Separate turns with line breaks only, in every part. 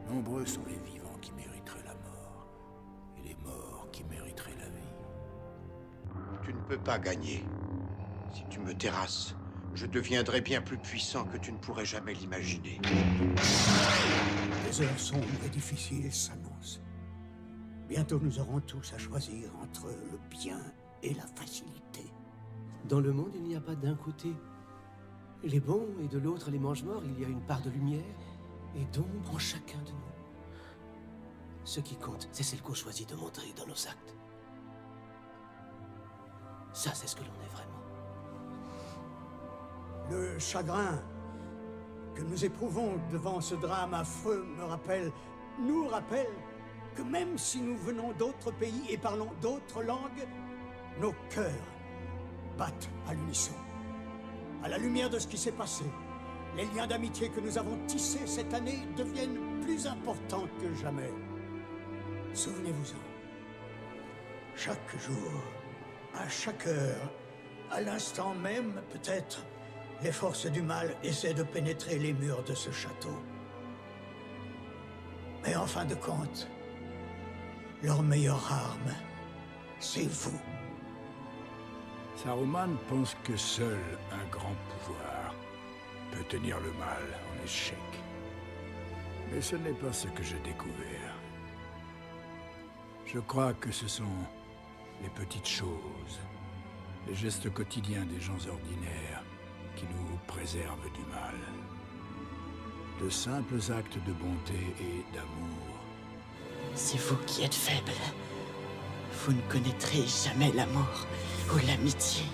Nombreux sont les vivants qui mériteraient la mort, et les morts qui mériteraient la vie.
Tu ne peux pas gagner. Si tu me terrasses, je deviendrai bien plus puissant que tu ne pourrais jamais l'imaginer.
Des heures sombres et difficiles s'annoncent. Bientôt nous aurons tous à choisir entre le bien et la facilité.
Dans le monde, il n'y a pas d'un côté les bons et de l'autre les mange-morts. Il y a une part de lumière et d'ombre en chacun de nous. Ce qui compte, c'est celle qu'on choisit de montrer dans nos actes. Ça, c'est ce que l'on est vraiment.
Le chagrin que nous éprouvons devant ce drame affreux nous rappelle que même si nous venons d'autres pays et parlons d'autres langues, nos cœurs battent à l'unisson. À la lumière de ce qui s'est passé, les liens d'amitié que nous avons tissés cette année deviennent plus importants que jamais. Souvenez-vous-en. Chaque jour, à chaque heure, à l'instant même, peut-être, les forces du mal essaient de pénétrer les murs de ce château. Mais en fin de compte, leur meilleure arme, c'est vous.
Saruman pense que seul un grand pouvoir peut tenir le mal en échec. Mais ce n'est pas ce que j'ai découvert. Je crois que ce sont les petites choses, les gestes quotidiens des gens ordinaires qui nous préservent du mal. De simples actes de bonté et d'amour.
C'est vous qui êtes faible. Vous ne connaîtrez jamais la mort ou l'amitié.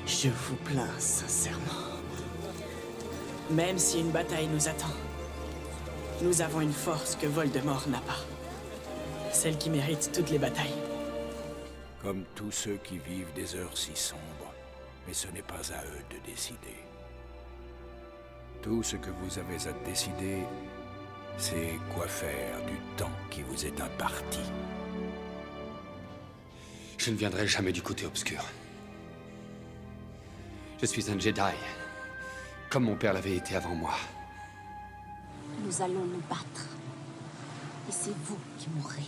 Je vous plains sincèrement. Même si une bataille nous attend, nous avons une force que Voldemort n'a pas. Celle qui mérite toutes les batailles.
Comme tous ceux qui vivent des heures si sombres, mais ce n'est pas à eux de décider. Tout ce que vous avez à décider, c'est quoi faire du temps qui vous est imparti.
Je ne viendrai jamais du côté obscur. Je suis un Jedi, comme mon père l'avait été avant moi.
Nous allons nous battre. Et c'est vous qui mourrez.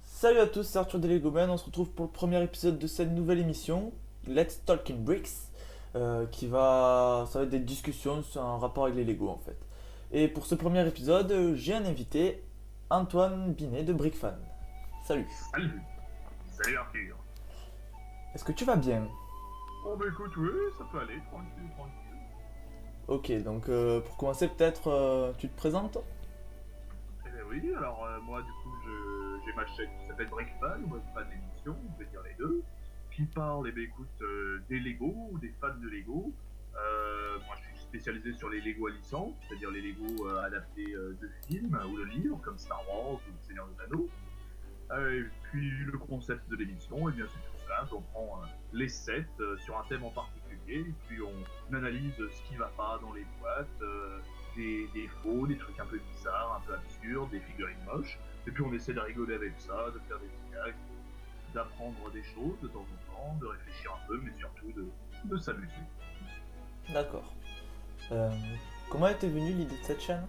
Salut à tous, c'est Arthur des Legomen. On se retrouve pour le premier épisode de cette nouvelle émission, Let's Talking Bricks, ça va être des discussions sur un rapport avec les Lego en fait. Et pour ce premier épisode, j'ai un invité, Antoine Binet de Brickfan. Salut.
Salut Arthur.
Est-ce que tu vas bien?
Oh bah écoute, oui, ça peut aller, tranquille.
Ok, donc pour commencer peut-être, tu te présentes?
Eh bien oui, alors moi du coup j'ai ma chaîne qui s'appelle Brickfan, ou Brickfan d'émission, on peut dire les deux, qui parle, eh bien écoute, des Lego, ou des fans de Lego. Moi je suis spécialisé sur les Lego à licence, c'est-à-dire les Lego adaptés de films ou de livres, comme Star Wars ou Le Seigneur des Anneaux. Et puis le concept de l'émission, eh bien c'est tout simple, on prend les sets sur un thème en particulier, et puis on analyse ce qui va pas dans les boîtes, des défauts, des trucs un peu bizarres, un peu absurdes, des figurines moches, et puis on essaie de rigoler avec ça, de faire des gags, d'apprendre des choses de temps en temps, de réfléchir un peu, mais surtout de s'amuser.
D'accord. Comment était venue l'idée de cette chaîne?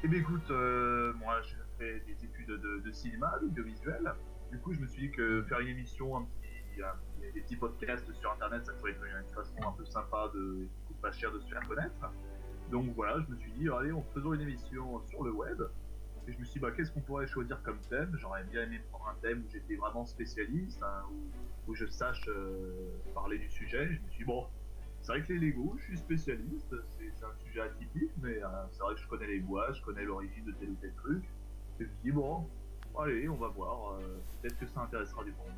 Eh bien écoute, moi j'ai fait des études de cinéma, d'audiovisuel. Du coup je me suis dit que faire une émission, des petits podcasts sur internet, ça pourrait être une façon un peu sympa qui coûte pas cher de se faire connaître. Donc voilà, je me suis dit, allez, faisons une émission sur le web. Et je me suis dit, qu'est-ce qu'on pourrait choisir comme thème? J'aurais bien aimé prendre un thème où j'étais vraiment spécialiste, hein, où je sache parler du sujet. Je me suis dit, bon, c'est vrai que les Lego, je suis spécialiste, c'est un sujet atypique, mais c'est vrai que je connais les bois, je connais l'origine de tel ou tel truc. Et je me suis dit, bon, allez, on va voir, peut-être que ça intéressera du monde.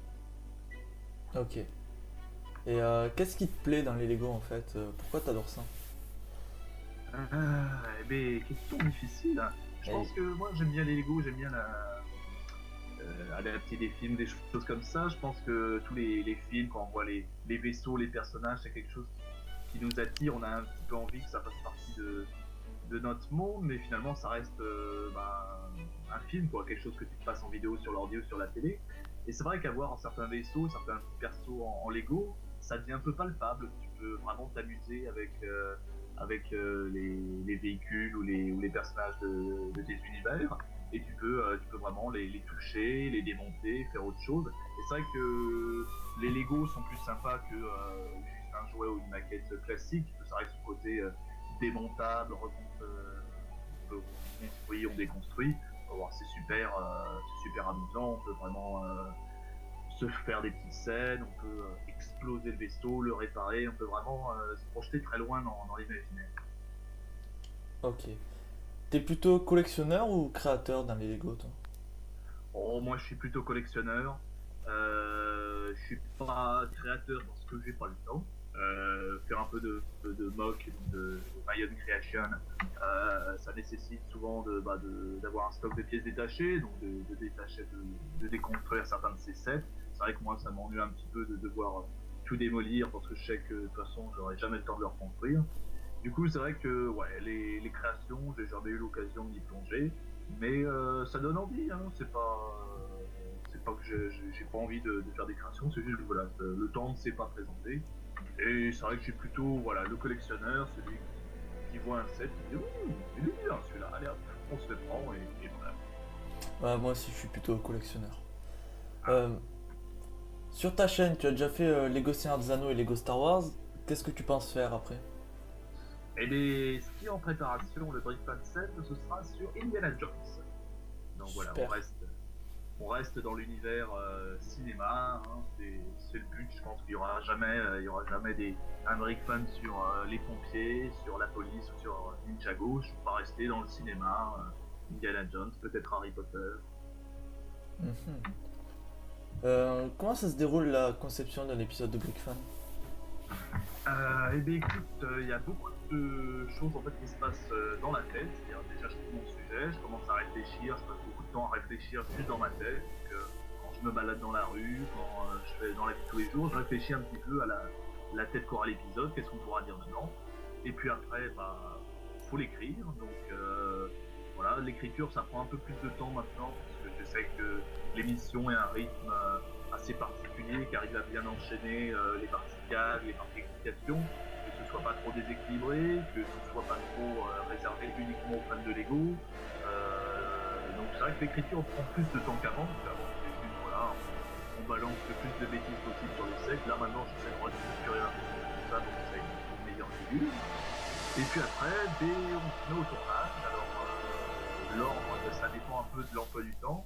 Ok. Et qu'est-ce qui te plaît dans les Lego en fait? Pourquoi t'adores ça?
Eh bien, question difficile. Hein. Je pense que moi j'aime bien les Lego, j'aime bien adapter des films, des choses comme ça. Je pense que tous les films, quand on voit les vaisseaux, les personnages, c'est quelque chose qui nous attire. On a un petit peu envie que ça fasse partie de notre monde, mais finalement ça reste un film, quoi, quelque chose que tu te passes en vidéo sur l'ordi ou sur la télé. Et c'est vrai qu'avoir certains vaisseaux, certains persos en Lego, ça devient un peu palpable. Tu peux vraiment t'amuser avec les véhicules ou les personnages de tes univers, et tu peux vraiment les toucher, les démonter, faire autre chose. Et c'est vrai que les Lego sont plus sympas que juste un jouet ou une maquette classique. C'est vrai que ce côté démontable, on peut construire, on déconstruit. C'est super amusant. On peut vraiment se faire des petites scènes, on peut exploser le vaisseau, le réparer, on peut vraiment se projeter très loin dans l'imaginaire.
Ok. T'es plutôt collectionneur ou créateur dans les Lego, toi?
Oh, moi je suis plutôt collectionneur. Je suis pas créateur parce que j'ai pas le temps. Faire un peu de mock, de my own creation, ça nécessite souvent d'avoir un stock de pièces détachées, donc de détacher, de déconstruire certains de ces sets. C'est vrai que moi ça m'ennuie un petit peu de devoir tout démolir parce que je sais que de toute façon j'aurai jamais le temps de le reconstruire. Du coup c'est vrai que ouais, les créations, j'ai jamais eu l'occasion d'y plonger, mais ça donne envie, hein. C'est pas que j'ai pas envie de faire des créations, c'est juste voilà, le temps ne s'est pas présenté. Et c'est vrai que j'ai plutôt voilà, le collectionneur, celui qui voit un set, qui dit oh, il est bien celui-là, allez hop, on se le prend et voilà.
Ouais, moi aussi je suis plutôt collectionneur. Sur ta chaîne, tu as déjà fait Lego Seigneur des Anneaux et Lego Star Wars. Qu'est-ce que tu penses faire après?
Et bien, ce qui est en préparation, le Brickfan 7, ce sera sur Indiana Jones. Donc voilà,
Super.
on reste dans l'univers cinéma, hein, c'est le but. Je pense qu'il y aura jamais un Brickfan sur les pompiers, sur la police ou sur Ninjago. Je vais pas rester dans le cinéma, Indiana Jones, peut-être Harry Potter.
Comment ça se déroule la conception d'un épisode de Brickfan?
Eh bien écoute, il y a beaucoup de choses en fait qui se passent dans la tête. C'est-à-dire déjà je trouve mon sujet, je commence à réfléchir, je passe beaucoup de temps à réfléchir juste dans ma tête. Donc, quand je me balade dans la rue, quand je fais dans la vie de tous les jours, je réfléchis un petit peu à la tête qu'aura l'épisode, qu'est-ce qu'on pourra dire dedans. Et puis après, faut l'écrire. Donc voilà, l'écriture ça prend un peu plus de temps maintenant parce que je sais que l'émission est un rythme assez particulier qui arrive à bien enchaîner les parties gags, les parties explications, que ce soit pas trop déséquilibré, que ce soit pas trop réservé uniquement aux fans de Lego. Donc c'est vrai que l'écriture prend plus de temps qu'avant. Avant c'était juste voilà, on balance le plus de bêtises possible sur les sets. Là maintenant j'essaie de restructurer un peu tout ça, donc c'est une meilleure figure. Et puis après, on se met au tournage. Alors l'ordre, ça dépend un peu de l'emploi du temps.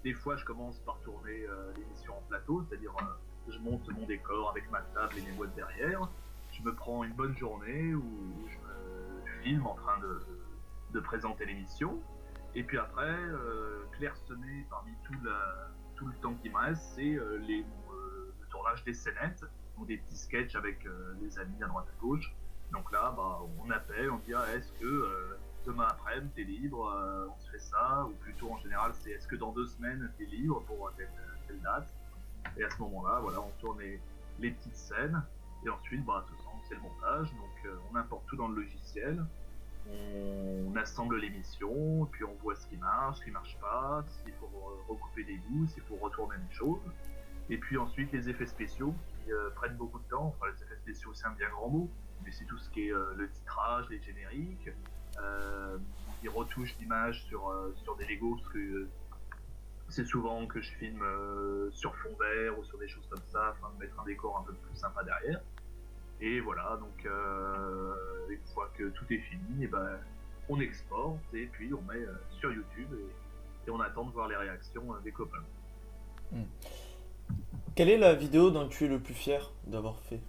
Des fois je commence par tourner l'émission en plateau, c'est-à-dire je monte mon décor avec ma table et mes boîtes derrière, je me prends une bonne journée où je filme en train de présenter l'émission, et puis après clairsemé parmi tout le temps qui me reste, c'est le tournage des scénettes, donc des petits sketchs avec les amis à droite à gauche. Donc là on appelle, on dit est-ce que demain après-midi, t'es libre, on se fait ça, ou plutôt en général, c'est est-ce que dans 2 semaines, t'es libre pour telle date. Et à ce moment-là, voilà, on tourne les petites scènes, et ensuite, c'est le montage, donc on importe tout dans le logiciel, on assemble l'émission, puis on voit ce qui marche pas, s'il faut recouper des bouts, s'il faut retourner des choses. Et puis ensuite, les effets spéciaux qui prennent beaucoup de temps, enfin les effets spéciaux c'est un bien grand mot, mais c'est tout ce qui est le titrage, les génériques, des retouches d'images sur des Lego, parce que c'est souvent que je filme sur fond vert ou sur des choses comme ça afin de mettre un décor un peu plus sympa derrière. Et voilà, donc une fois que tout est fini, on exporte et puis on met sur YouTube et on attend de voir les réactions des copains.
Quelle est la vidéo dont tu es le plus fier d'avoir fait?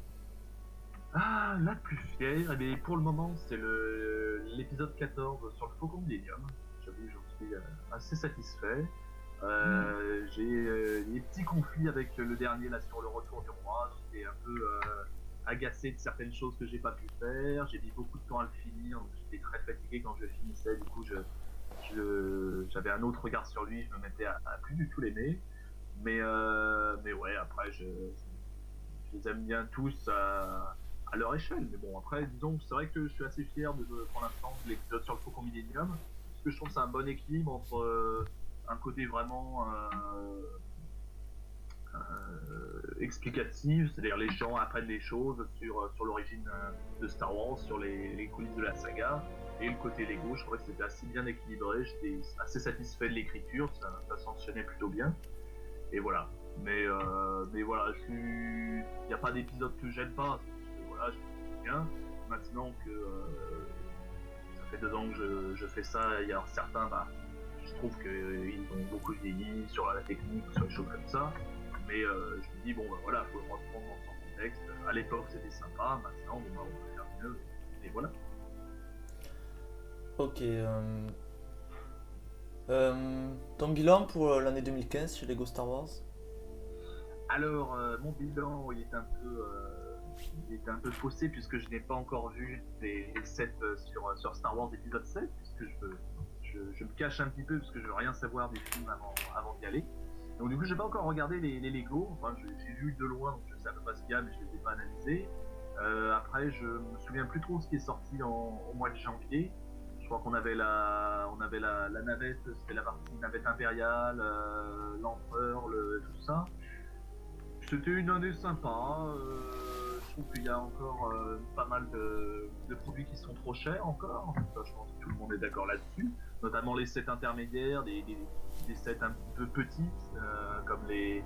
Ah, la plus fière, eh bien, pour le moment, c'est l'épisode 14 sur le Faucon Millennium. J'avoue, j'en suis assez satisfait. J'ai des petits conflits avec le dernier là sur le retour du roi. J'étais un peu agacé de certaines choses que j'ai pas pu faire. J'ai mis beaucoup de temps à le finir, donc j'étais très fatigué quand je finissais. Du coup, j'avais un autre regard sur lui. Je me mettais à plus du tout l'aimer. Mais ouais, après, je les aime bien tous à leur échelle. Mais bon, après, disons, c'est vrai que je suis assez fier pour l'instant de l'épisode sur le Faucon Millennium, parce que je trouve que c'est un bon équilibre entre un côté vraiment explicative, c'est-à-dire les gens apprennent des choses sur l'origine de Star Wars, sur les coulisses de la saga, et le côté Lego, je trouvais que c'était assez bien équilibré, j'étais assez satisfait de l'écriture, ça s'enchaînait plutôt bien, et voilà. Mais voilà, il n'y a pas d'épisode que j'aime pas, voilà, je bien. Maintenant que ça fait 2 ans que je fais ça, il y a certains, je trouve qu'ils ont beaucoup vieilli sur la technique, sur les choses comme ça. Mais je me dis, bon, voilà, faut le reprendre dans son contexte. À l'époque, c'était sympa, maintenant, on peut faire mieux. Et voilà.
Ok. Ton bilan pour l'année 2015 chez Lego Star Wars?
Alors, mon bilan, il est un peu faussé puisque je n'ai pas encore vu les 7 sur Star Wars épisode 7, puisque je me cache un petit peu parce que je veux rien savoir des films avant d'y aller. Donc du coup, j'ai pas encore regardé les Lego. Enfin, j'ai vu de loin, donc je sais à peu près ce qu'il y a, mais je les ai pas analysés. Après, je me souviens plus trop ce qui est sorti au mois de janvier. Je crois qu'on avait la navette, c'était la partie navette impériale, l'empereur, tout ça. C'était une année sympa. Je trouve qu'il y a encore pas mal de produits qui sont trop chers encore. Ça, je pense que tout le monde est d'accord là-dessus. Notamment les sets intermédiaires, des sets un petit peu petits, comme les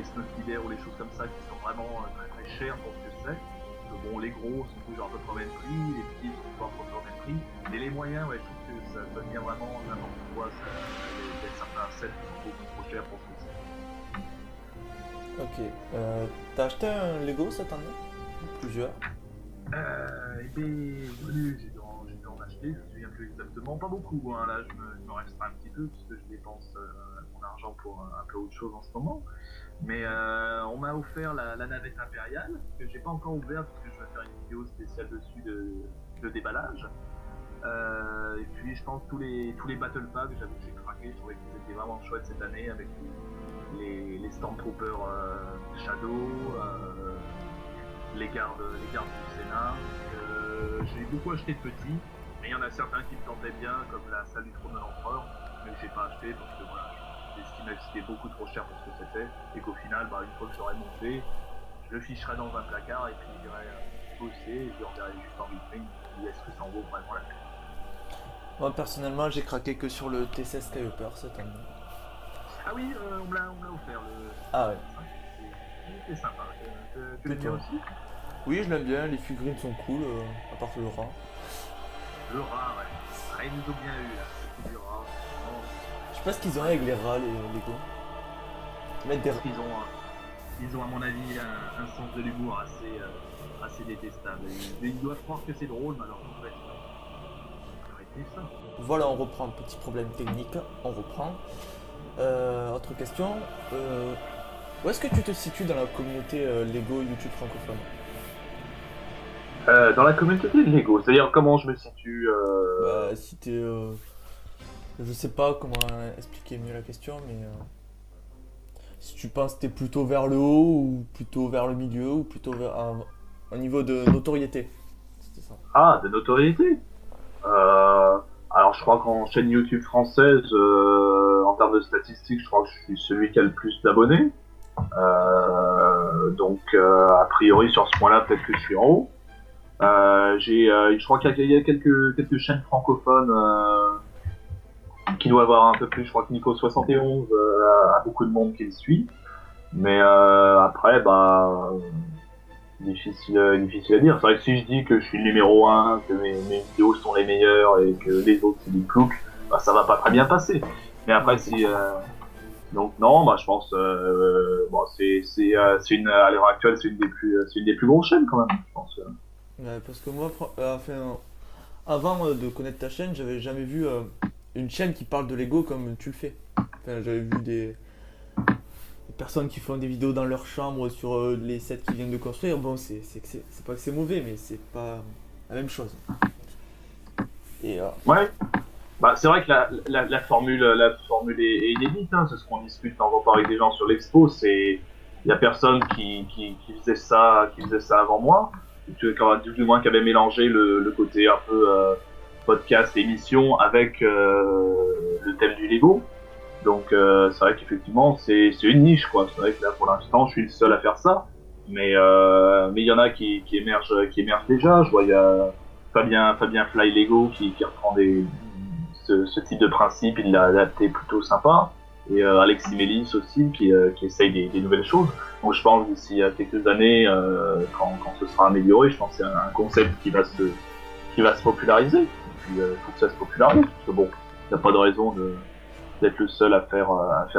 Snow Leader ou les choses comme ça qui sont vraiment très très chers pour ce que c'est. Bon, les gros sont toujours à peu près au même prix, les petits sont toujours à peu près au même prix. Mais les moyens, ouais, je trouve que ça devient vraiment n'importe quoi. Il y a certains sets qui sont beaucoup trop chers pour ce que c'est.
Ok. T'as acheté un Lego cette année? Plusieurs?
Eh bien, oui, j'ai dû en acheter, je me souviens plus exactement, pas beaucoup, hein. Là je me restreins un petit peu puisque je dépense mon argent pour un peu autre chose en ce moment. Mais on m'a offert la navette impériale, que j'ai pas encore ouverte parce que je vais faire une vidéo spéciale dessus de déballage. Et puis je pense tous les Battle Packs, j'avoue que j'ai craqué, je trouvais qu'ils étaient vraiment chouettes cette année avec les Stormtroopers Shadow, les gardes du Sénat. J'ai beaucoup acheté de petits, mais il y en a certains qui me tentaient bien, comme la salle du trône de l'empereur, mais j'ai pas acheté parce que voilà, j'estimais que c'était beaucoup trop cher pour ce que c'était, et qu'au final, une fois que j'aurais monté, je le ficherais dans un placard et puis j'irais bosser, et je reverrai juste en vitrine, et est-ce que ça en vaut vraiment la peine.
Moi personnellement, j'ai craqué que sur le T16 Skyhopper cette année.
Ah oui, on me l'a offert le.
Ah ouais.
C'est sympa. Tu l'aimes bien aussi?
Oui, je l'aime bien, les figurines sont cool, à part le rat.
Le rat, ouais. Ah, ils nous ont bien eu là, c'est du rat.
Je sais pas ce qu'ils ont avec les rats, les Lego.
Ils ont à mon avis un sens de l'humour assez détestable. Ils doivent croire que c'est drôle, mais alors en fait, arrêtez ça.
Voilà, on reprend, petit problème technique, on reprend. Autre question, où est-ce que tu te situes dans la communauté Lego YouTube francophone?
Dans la communauté de Lego, c'est-à-dire comment je me situe
Si t'es... je sais pas comment expliquer mieux la question, mais... si tu penses que t'es plutôt vers le haut, ou plutôt vers le milieu, ou plutôt vers un niveau de notoriété. C'était ça.
Ah, de notoriété alors je crois qu'en chaîne YouTube française, en termes de statistiques, je crois que je suis celui qui a le plus d'abonnés. Donc a priori sur ce point-là, peut-être que je suis en haut. Je crois qu'il y a quelques chaînes francophones qui doivent avoir un peu plus. Je crois que Nico71 a beaucoup de monde qui le suit. Mais après, difficile à dire. C'est vrai que si je dis que je suis le numéro 1, que mes vidéos sont les meilleures et que les autres c'est des ploucs, ça va pas très bien passer. Mais après, si... Donc non, je pense... c'est une... À l'heure actuelle, c'est une des plus grosses chaînes quand même, je pense.
Parce que moi, avant de connaître ta chaîne, j'avais jamais vu une chaîne qui parle de Lego comme tu le fais. Enfin, j'avais vu des personnes qui font des vidéos dans leur chambre sur les sets qu'ils viennent de construire. Bon, c'est pas que c'est mauvais, mais c'est pas la même chose. Et,
ouais. C'est vrai que la formule est inédite, hein. C'est ce qu'on discute quand on parle avec des gens sur l'expo. Il y a personne qui faisait ça avant moi. Du moins qui avait mélangé le côté un peu podcast, émission avec le thème du Lego. Donc c'est vrai qu'effectivement c'est une niche quoi. C'est vrai que là pour l'instant je suis le seul à faire ça, mais il y en a qui émergent déjà. Je vois il y a Fabien Fly Lego qui reprend ce type de principe, il l'a adapté plutôt sympa. Et Alexis Mélis aussi qui essaye des nouvelles choses. Donc je pense d'ici quelques années, quand ce sera amélioré, je pense que c'est un concept qui va se populariser. Et puis il faut que ça se popularise, parce que bon, il n'y a pas de raison d'être le seul à faire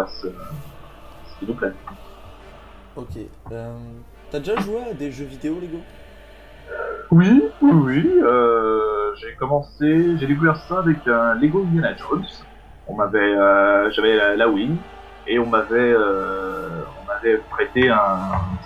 ce qui nous plaît.
Ok. T'as déjà joué à des jeux vidéo Lego?
Oui. J'ai découvert ça avec un Lego Indiana Jones. J'avais la Wii et on m'avait prêté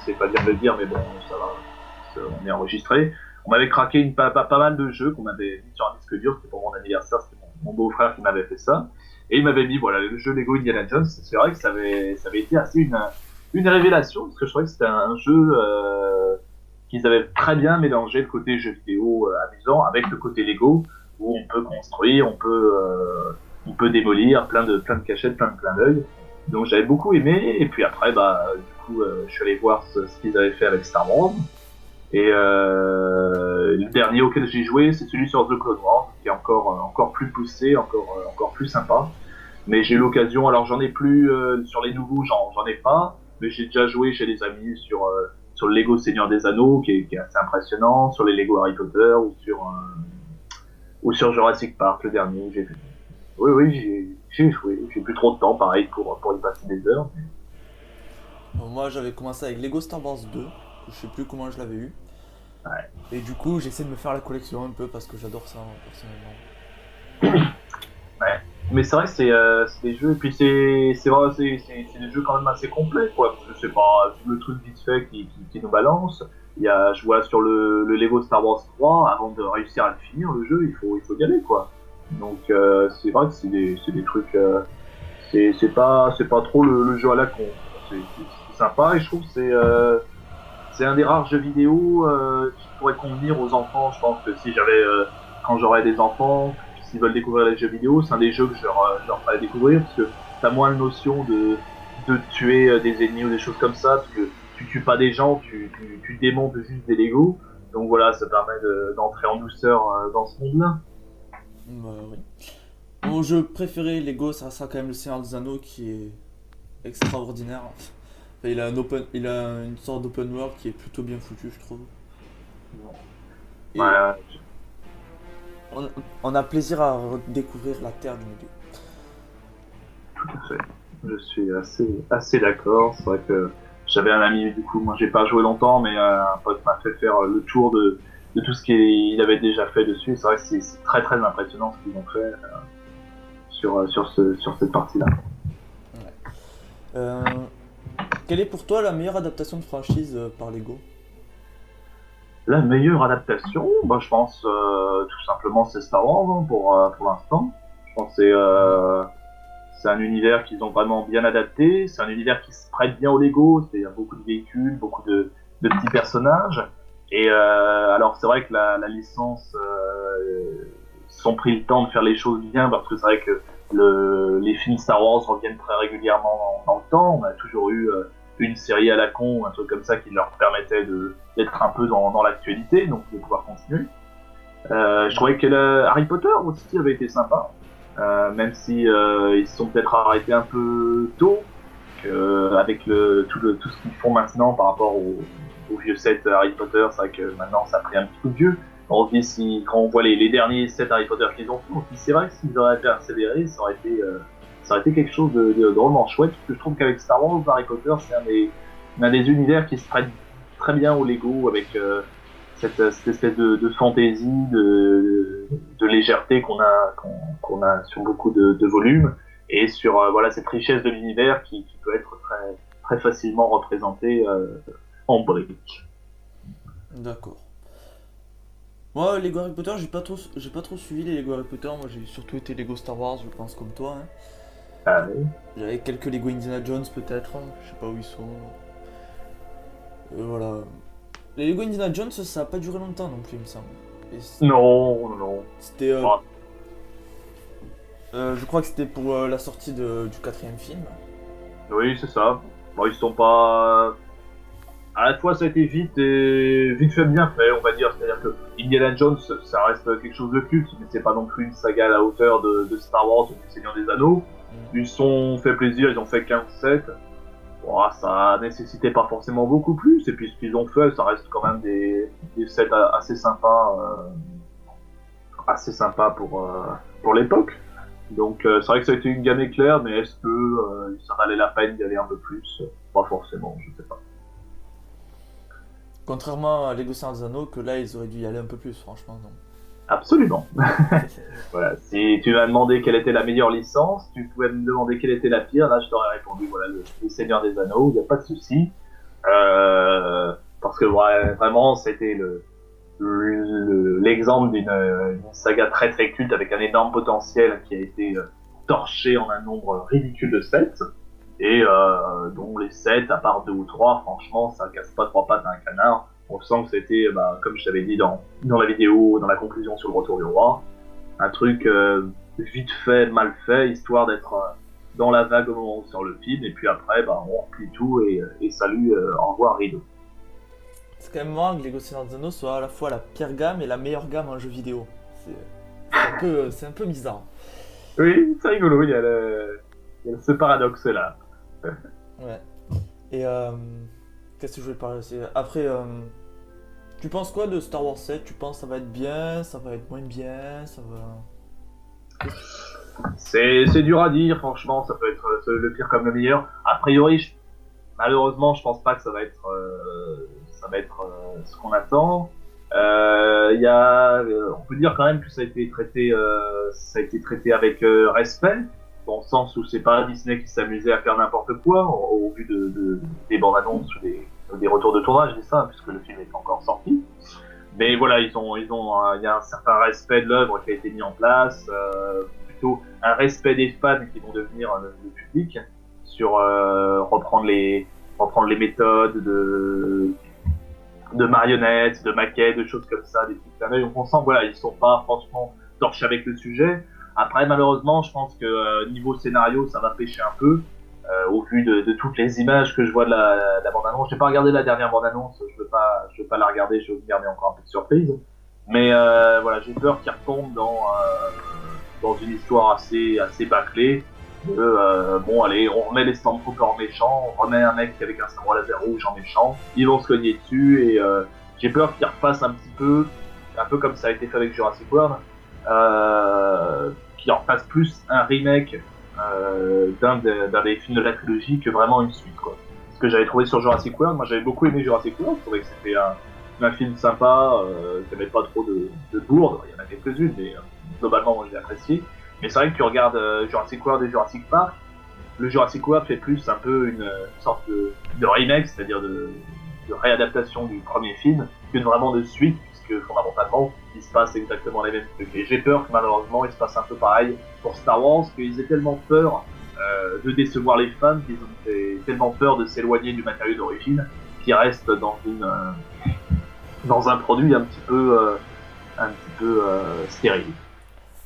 c'est pas bien de le dire, mais bon, ça va, on est enregistré. On m'avait craqué pas mal de jeux qu'on m'avait mis sur un disque dur. C'était pour mon anniversaire, c'était mon beau-frère qui m'avait fait ça. Et il m'avait mis voilà le jeu Lego Indiana Jones. C'est vrai que ça avait été assez une révélation, parce que je trouvais que c'était un jeu qu'ils avaient très bien mélangé le côté jeu vidéo amusant avec le côté Lego, où on peut construire, on peut démolir, plein de cachettes, plein de clins d'œil. Donc j'avais beaucoup aimé, et puis après je suis allé voir ce qu'ils avaient fait avec Star Wars. Et le dernier auquel j'ai joué, c'est celui sur The Clone Wars, qui est encore plus poussé, encore plus sympa. Mais j'ai eu l'occasion, alors j'en ai plus sur les nouveaux, j'en ai pas, mais j'ai déjà joué chez des amis sur le Lego Seigneur des Anneaux, qui est assez impressionnant, sur les Lego Harry Potter, ou sur Jurassic Park, le dernier. Oui, j'ai joué. J'ai plus trop de temps, pareil, pour y passer des heures.
Bon, moi, j'avais commencé avec Lego Star Wars 2. Je sais plus comment je l'avais eu.
Ouais.
Et du coup, j'essaie de me faire la collection un peu parce que j'adore ça, personnellement.
Ouais. Mais c'est vrai que c'est des jeux, et puis c'est vrai, c'est des jeux quand même assez complets, quoi. Parce que c'est pas le truc vite fait qui nous balance. Je vois sur le Lego Star Wars 3, avant de réussir à le finir, le jeu, il faut y aller, quoi. Donc c'est vrai que c'est des trucs, c'est pas trop le jeu à la con. C'est sympa, et je trouve que c'est un des rares jeux vidéo qui pourrait convenir aux enfants. Je pense que quand j'aurai des enfants, s'ils veulent découvrir les jeux vidéo, c'est un des jeux que je leur ferai découvrir, parce que t'as moins la notion de tuer des ennemis ou des choses comme ça, parce que tu tues pas des gens, tu démontes juste des Lego. Donc voilà, ça permet d'entrer en douceur dans ce monde-là.
Oui. Mon jeu préféré Lego, ça sera quand même le Seigneur des Anneaux, qui est extraordinaire. Enfin, il a une sorte d'open world qui est plutôt bien foutu, je trouve. Et on a plaisir à découvrir la terre du milieu.
Tout à fait. Je suis assez d'accord. C'est vrai que j'avais un ami, du coup, moi j'ai pas joué longtemps, mais un pote m'a fait faire le tour de tout ce qu'il avait déjà fait dessus. C'est vrai que c'est très très impressionnant ce qu'ils ont fait sur cette partie-là.
Ouais. Quelle est pour toi la meilleure adaptation de franchise par Lego?
La meilleure adaptation, je pense tout simplement c'est Star Wars, hein, pour l'instant. Je pense que c'est un univers qu'ils ont vraiment bien adapté, c'est un univers qui se prête bien au Lego, il y a beaucoup de véhicules, beaucoup de petits personnages. Et alors c'est vrai que la licence ils ont pris le temps de faire les choses bien, parce que c'est vrai que les films Star Wars reviennent très régulièrement dans le temps. On a toujours eu une série à la con, un truc comme ça qui leur permettait d'être un peu dans l'actualité, donc de pouvoir continuer. Je trouvais que Harry Potter aussi avait été sympa, même si ils se sont peut-être arrêtés un peu tôt, avec tout ce qu'ils font maintenant par rapport au vieux set Harry Potter. C'est vrai que maintenant ça a pris un petit coup de vieux. On se dit, quand on voit les derniers sets Harry Potter qu'ils ont fait, on se dit c'est vrai que s'ils auraient persévéré, ça aurait été quelque chose de drôlement chouette. Parce que je trouve qu'avec Star Wars, Harry Potter, c'est un des univers qui se prête très bien au Lego, avec cette espèce de fantaisie, de légèreté qu'on a sur beaucoup de volumes, et sur cette richesse de l'univers qui peut être très, très facilement représentée en briques.
D'accord. Moi, Lego Harry Potter, j'ai pas trop suivi les Lego Harry Potter. Moi, j'ai surtout été Lego Star Wars, je pense, comme toi. Hein.
Ah oui.
J'avais quelques Lego Indiana Jones, peut-être. Hein. Je sais pas où ils sont. Voilà. Les Lego Indiana Jones, ça a pas duré longtemps non plus, il me semble.
Non.
C'était. Je crois que c'était pour la sortie du 4e film.
Oui, c'est ça. Bon, ils sont pas... À la fois, ça a été vite fait bien fait, on va dire. C'est-à-dire que Indiana Jones, ça reste quelque chose de culte, mais c'est pas non plus une saga à la hauteur de Star Wars ou du Seigneur des Anneaux. Ils se sont fait plaisir, ils ont fait 15-7. Bon, ça nécessitait pas forcément beaucoup plus, et puis ce qu'ils ont fait, ça reste quand même des sets assez sympas pour l'époque. Donc c'est vrai que ça a été une gamme éclair, mais est-ce que ça valait la peine d'y aller un peu plus? Pas forcément, je sais pas.
Contrairement à Lego Seigneur des Anneaux, que là ils auraient dû y aller un peu plus, franchement. Non.
Absolument. Voilà, si tu m'as demandé quelle était la meilleure licence, tu pouvais me demander quelle était la pire, là je t'aurais répondu voilà, le Seigneur des Anneaux, il n'y a pas de souci. Parce que ouais, vraiment c'était l'exemple d'une saga très très culte avec un énorme potentiel qui a été torché en un nombre ridicule de sets. Et dont les 7, à part 2 ou 3, franchement, ça casse pas 3 pattes à un canard. On sent que c'était, comme je t'avais dit dans la vidéo, dans la conclusion sur le Retour du Roi, un truc vite fait, mal fait, histoire d'être dans la vague au moment où sort le film, et puis après, on replie tout et salut, au revoir, rideau.
C'est quand même marrant que Lego Seigneur des Anneaux soit à la fois la pire gamme et la meilleure gamme en jeu vidéo. C'est un peu bizarre.
Oui, c'est rigolo, il y a ce paradoxe-là.
Ouais. Et qu'est-ce que je voulais parler aussi? Après, tu penses quoi de Star Wars 7? Tu penses que ça va être bien, ça va être moins bien, ça va...
C'est dur à dire, franchement, ça peut être le pire comme le meilleur. A priori, malheureusement, je pense pas que ça va être ce qu'on attend. On peut dire quand même que ça a été traité avec respect. Dans le sens où c'est pas Disney qui s'amusait à faire n'importe quoi au vu des bandes annonces ou des retours de tournage, je dis ça, puisque le film est encore sorti. Mais voilà, il y a un certain respect de l'œuvre qui a été mis en place, plutôt un respect des fans qui vont devenir le public, sur reprendre les méthodes de marionnettes, de maquettes, de choses comme ça, des petits clins d'œil. On sent que voilà, ils sont pas franchement torchés avec le sujet. Après, malheureusement, je pense que niveau scénario, ça va pêcher un peu, au vu de toutes les images que je vois de la bande-annonce. J'ai pas regardé la dernière bande-annonce, je veux pas la regarder, je veux me garder encore un peu de surprise. Mais voilà, j'ai peur qu'il retombe dans une histoire assez bâclée. Bon, allez, on remet les Stormtroopers en méchant, on remet un mec avec un sabre laser rouge en méchant, ils vont se cogner dessus, et j'ai peur qu'ils refassent un peu comme ça a été fait avec Jurassic World. Qui en fasse plus un remake d'un des films de la trilogie que vraiment une suite, quoi. Ce que j'avais trouvé sur Jurassic World, moi j'avais beaucoup aimé Jurassic World, je trouvais que c'était un film sympa, qui n'avait pas trop de bourdes, il y en a quelques-unes, mais globalement moi je l'ai apprécié. Mais c'est vrai que tu regardes Jurassic World et Jurassic Park, le Jurassic World fait plus un peu une sorte de remake, c'est-à-dire de réadaptation du premier film, que vraiment de suite, puisque fondamentalement il se passe exactement les mêmes trucs. Et j'ai peur que malheureusement il se passe un peu pareil pour Star Wars, qu'ils aient tellement peur de décevoir les fans, qu'ils ont tellement peur de s'éloigner du matériau d'origine, qu'ils restent dans un produit un petit peu stérile.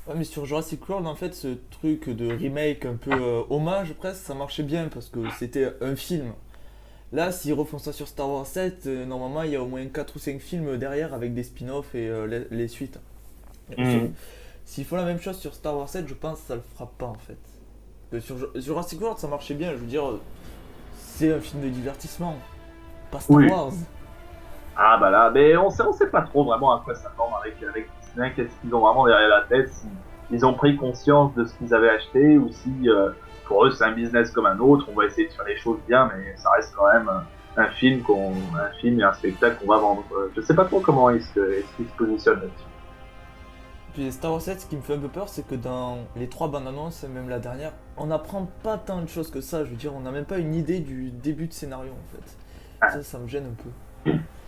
Ouais, mais sur Jurassic World, en fait, ce truc de remake un peu hommage presque, ça marchait bien parce que c'était un film. Là, s'ils refont ça sur Star Wars 7, normalement il y a au moins 4 ou 5 films derrière avec des spin-offs et les suites. S'ils font la même chose sur Star Wars 7, je pense que ça le fera pas en fait. Sur Jurassic World, ça marchait bien, je veux dire, c'est un film de divertissement, pas Star Wars.
Ah bah là, mais on sait pas trop vraiment à quoi s'attendre avec Disney, qu'est-ce qu'ils ont vraiment derrière la tête, si ils ont pris conscience de ce qu'ils avaient acheté ou si pour eux c'est un business comme un autre, on va essayer de faire les choses bien, mais ça reste quand même un film et un spectacle qu'on va vendre. Je sais pas trop comment est-ce qu'ils se positionnent là-dessus.
Puis Star Wars 7, ce qui me fait un peu peur, c'est que dans les 3 bandes annonces, et même la dernière, on n'apprend pas tant de choses que ça. Je veux dire, on n'a même pas une idée du début de scénario en fait. Ça me gêne un peu.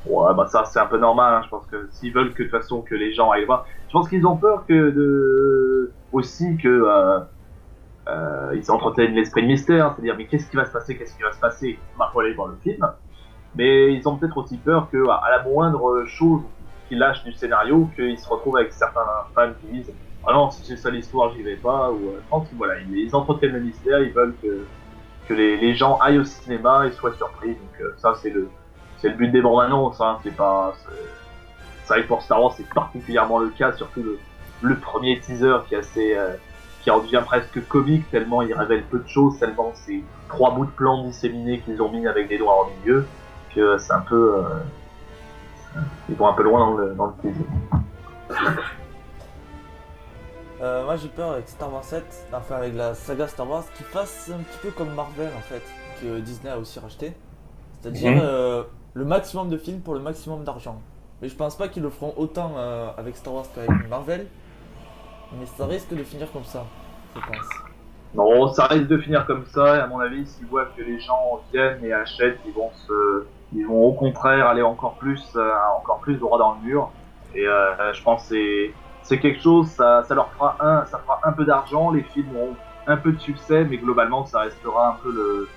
Ouais, bah ça c'est un peu normal, hein. Je pense que s'ils veulent que de toute façon que les gens aillent voir, je pense qu'ils ont peur aussi que ils entretiennent l'esprit de mystère, c'est-à-dire mais qu'est-ce qui va se passer, bah faut aller voir le film, mais ils ont peut-être aussi peur que à la moindre chose qu'ils lâchent du scénario, qu'ils se retrouvent avec certains fans qui disent ah non, si c'est ça l'histoire, j'y vais pas. Ou je pense que voilà, ils entretiennent le mystère, ils veulent que les gens aillent au cinéma et soient surpris. Donc ça, c'est le but des bandes annonces. Hein. Ça arrive pour Star Wars, c'est particulièrement le cas, surtout le premier teaser qui est assez, qui en devient presque comique tellement il révèle peu de choses, tellement c'est 3 bouts de plans disséminés qu'ils ont mis avec des doigts en milieu, que c'est un peu, ils vont un peu loin dans le teaser.
Moi j'ai peur avec Star Wars 7, enfin avec la saga Star Wars, qu'ils fassent un petit peu comme Marvel en fait, que Disney a aussi racheté. C'est-à-dire le maximum de films pour le maximum d'argent. Mais je pense pas qu'ils le feront autant avec Star Wars qu'avec Marvel. Mais ça risque de finir comme ça, je pense.
Non, ça risque de finir comme ça, et à mon avis, s'ils voient que les gens viennent et achètent, ils vont au contraire aller encore plus droit dans le mur. Et je pense que c'est quelque chose, ça fera un peu d'argent, les films auront un peu de succès, mais globalement, ça restera un peu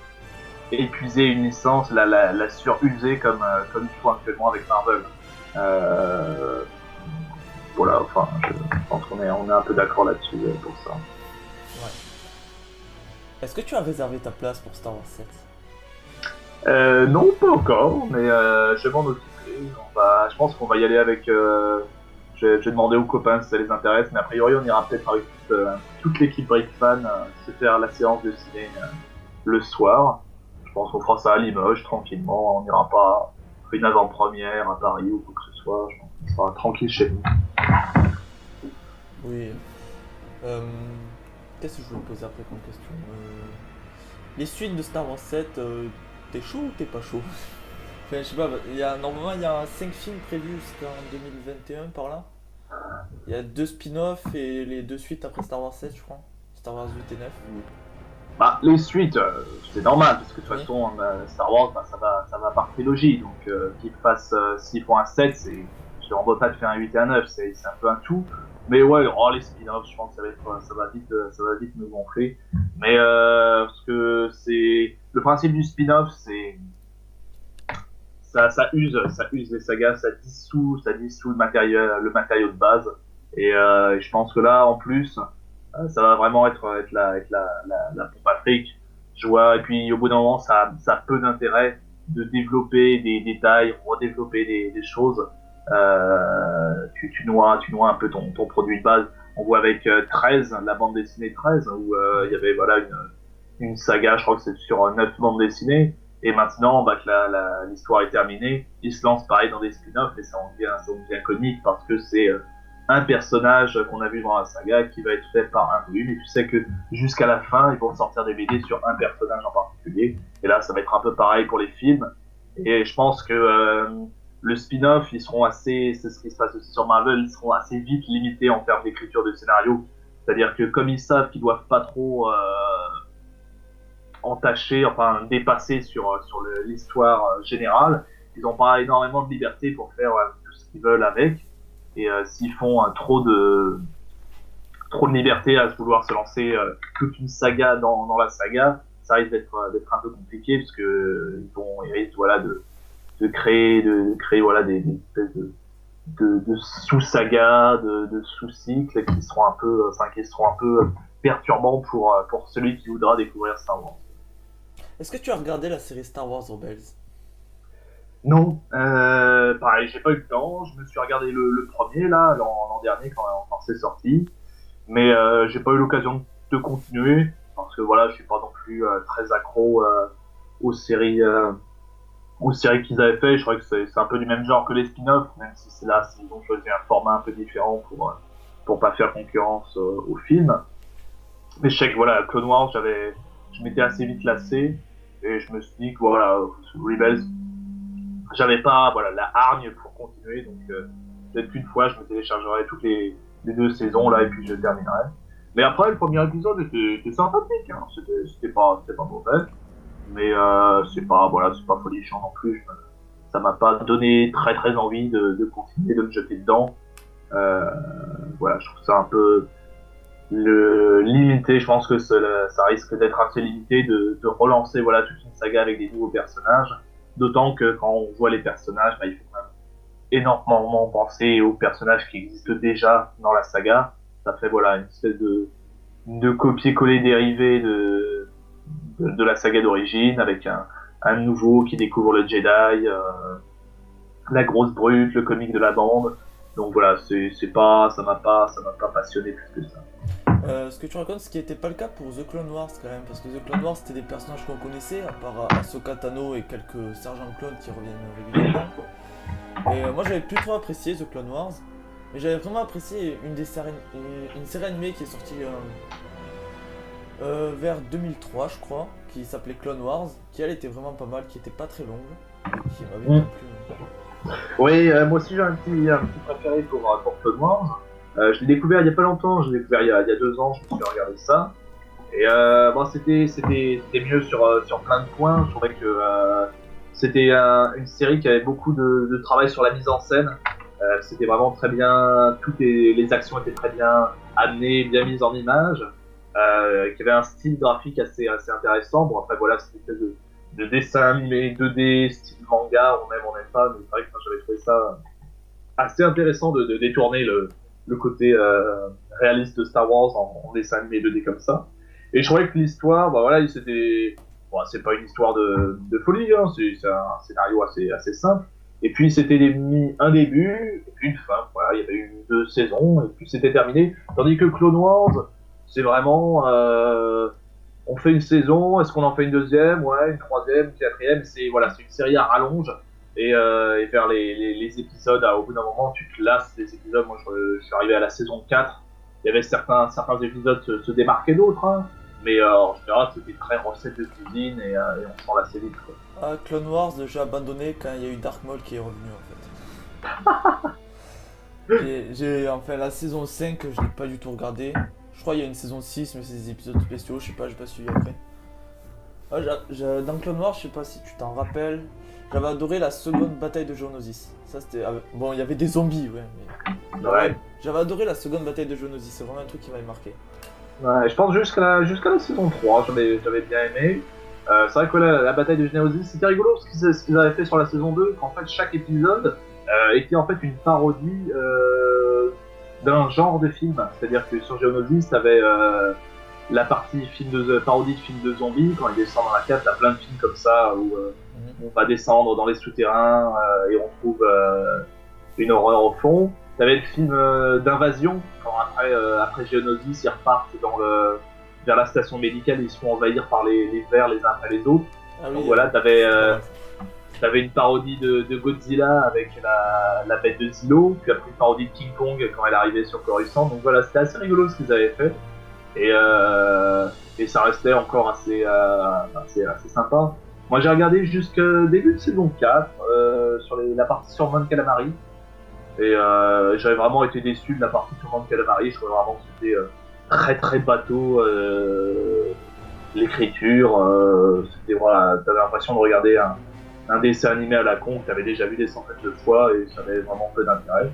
épuiser une licence, la suruser comme ils font actuellement avec Marvel. Voilà, enfin, je pense qu'on est un peu d'accord là-dessus pour ça.
Ouais. Est-ce que tu as réservé ta place pour Star Wars 7 ?
Non, pas encore, mais je vais m'en occuper. Je pense qu'on va y aller avec... je vais demander aux copains si ça les intéresse, mais a priori on ira peut-être avec toute l'équipe BrickFan se faire la séance de ciné le soir. Je pense qu'on fera ça à Limoges, tranquillement. On n'ira pas une avant-première à Paris ou quoi que ce soit. Je pense qu'on sera tranquille chez nous.
Oui. Qu'est-ce que je voulais poser après comme question Les suites de Star Wars 7, t'es chaud ou t'es pas chaud? Enfin, je sais pas, normalement il y a 5 films prévus jusqu'en 2021 par là. Il y a 2 spin-offs et les 2 suites après Star Wars 7 je crois. Star Wars 8 et 9.
Bah, les suites, c'est normal, parce que de toute façon, Star Wars, ça va par trilogie, donc s'ils font un 7, je leur dois pas de faire un 8 et un 9, c'est un peu un tout. Mais ouais, les spin-offs, je pense que ça va vite me gonfler. Mais parce que le principe du spin-off, c'est ça use les sagas, ça dissout le matériau de base. Et je pense que là, en plus, ça va vraiment être la pompe à fric. Je vois, et puis au bout d'un moment, ça a peu d'intérêt de développer des détails, redévelopper des choses. Tu noies un peu ton produit de base. On voit avec 13, la bande dessinée 13, où il y avait voilà une saga, je crois que c'est sur 9 bandes dessinées. Et maintenant, que l'histoire est terminée, ils se lancent pareil dans des spin-offs et ça en devient comique parce que c'est un personnage qu'on a vu dans la saga qui va être fait par un volume et tu sais que jusqu'à la fin, ils vont sortir des BD sur un personnage en particulier. Et là, ça va être un peu pareil pour les films. Et je pense que le spin-off, ils seront c'est ce qui se passe aussi sur Marvel, ils seront assez vite limités en termes d'écriture de scénario. C'est-à-dire que comme ils savent qu'ils doivent pas trop dépasser sur l'histoire générale, ils n'ont pas énormément de liberté pour faire tout ce qu'ils veulent avec. Et s'ils font trop de liberté à vouloir se lancer toute une saga dans la saga, ça risque d'être un peu compliqué parce que ils risquent de créer voilà des espèces de sous-sagas, de sous-cycles qui seront un peu perturbants pour celui qui voudra découvrir Star Wars.
Est-ce que tu as regardé la série Star Wars Rebels?
Non, pareil, j'ai pas eu le temps. Je me suis regardé le premier là l'an dernier quand c'est sorti, mais j'ai pas eu l'occasion de continuer parce que voilà, je suis pas non plus très accro aux séries qu'ils avaient fait. Je crois que c'est un peu du même genre que les spin-offs, même si ils ont choisi un format un peu différent pour pas faire concurrence au film. Mais je sais que voilà, Clone Wars, je m'étais assez vite lassé et je me suis dit que voilà, Rebels, j'avais pas la hargne pour continuer, donc peut-être qu'une fois je me téléchargerai toutes les 2 saisons là et puis je terminerai. Mais après le premier épisode était sympathique, hein. C'était pas mauvais, mais c'est pas folichon non plus. Ça m'a pas donné très très envie de continuer, de me jeter dedans. Voilà, je trouve ça un peu limité. Je pense que ça risque d'être assez limité de relancer toute une saga avec des nouveaux personnages. D'autant que quand on voit les personnages, il faut quand même énormément penser aux personnages qui existent déjà dans la saga. ça fait voilà une espèce de copier-coller dérivé de la saga d'origine, avec un nouveau qui découvre le Jedi, la grosse brute, le comique de la bande. Donc voilà, ça m'a pas passionné plus que ça.
Ce que tu racontes, ce qui n'était pas le cas pour The Clone Wars quand même, parce que The Clone Wars c'était des personnages qu'on connaissait, à part Ahsoka Tano et quelques sergents clones qui reviennent régulièrement. Et moi j'avais plus trop apprécié The Clone Wars, mais j'avais vraiment apprécié une série animée qui est sortie vers 2003 je crois, qui s'appelait Clone Wars, qui elle était vraiment pas mal, qui était pas très longue, et qui m'avait bien plu.
Oui, moi aussi j'ai un petit préféré pour Clone Wars. Je l'ai découvert il y a pas longtemps, je l'ai découvert il y a 2 ans, je me suis regardé ça. Et c'était mieux sur plein de points. Je trouvais que c'était une série qui avait beaucoup de travail sur la mise en scène. C'était vraiment très bien, toutes les actions étaient très bien amenées, bien mises en image. Qui avait un style graphique assez intéressant. Bon après voilà, c'était une espèce de dessin animé 2D, style manga, on aime pas, mais c'est vrai que moi j'avais trouvé ça assez intéressant de détourner le côté réaliste de Star Wars en dessin animé 2D comme ça. Et je trouvais que l'histoire, bah voilà, c'est pas une histoire de folie, hein, c'est un scénario assez simple. Et puis c'était un début, et puis une fin, voilà, il y avait eu 2 saisons, et puis c'était terminé. Tandis que Clone Wars, c'est vraiment, on fait une saison, est-ce qu'on en fait une deuxième, ouais, une troisième, une quatrième, c'est une série à rallonge. Et vers les épisodes, au bout d'un moment, tu te lasses des épisodes. Moi, je suis arrivé à la saison 4. Il y avait certains épisodes se démarquaient d'autres, hein, mais en général, c'était très recette de cuisine et on s'en lassait vite, quoi.
Ah, Clone Wars, j'ai abandonné quand il y a eu Dark Maul qui est revenu en fait. Enfin, la saison 5, je l'ai pas du tout regardé. Je crois qu'il y a une saison 6, mais c'est des épisodes spéciaux, je sais pas, j'ai pas suivi après. Dans Clone Wars, je sais pas si tu t'en rappelles, j'avais adoré la seconde bataille de Geonosis. Ça c'était... Bon, il y avait des zombies, ouais, mais...
Ouais.
J'avais adoré la seconde bataille de Geonosis, c'est vraiment un truc qui m'avait marqué.
Ouais, je pense jusqu'à la saison 3, j'avais bien aimé. C'est vrai que la bataille de Geonosis, c'était rigolo ce qu'ils avaient fait sur la saison 2, qu'en fait chaque épisode était en fait une parodie d'un genre de film. C'est-à-dire que sur Geonosis, t'avais la partie parodie de film de zombies, quand ils descendent dans la cave, t'as plein de films comme ça où on va descendre dans les souterrains et on trouve une horreur au fond. T'avais le film d'invasion, quand après Geonosis, ils repartent vers la station médicale et ils se font envahir par les vers les uns après les autres.
Ah oui,
donc voilà, t'avais une parodie de Godzilla avec la bête de Zillow, puis après une parodie de King Kong quand elle arrivait sur Coruscant. Donc voilà, c'était assez rigolo ce qu'ils avaient fait. Et ça restait encore assez sympa. Moi j'ai regardé jusqu'au début de saison 4 sur la partie sur Mon Calamari. Et j'avais vraiment été déçu de la partie sur Mon Calamari. Je trouvais vraiment que c'était très très bateau. L'écriture, c'était voilà, t'avais l'impression de regarder un dessin animé à la con que t'avais déjà vu des centaines de fois et ça avait vraiment peu d'intérêt.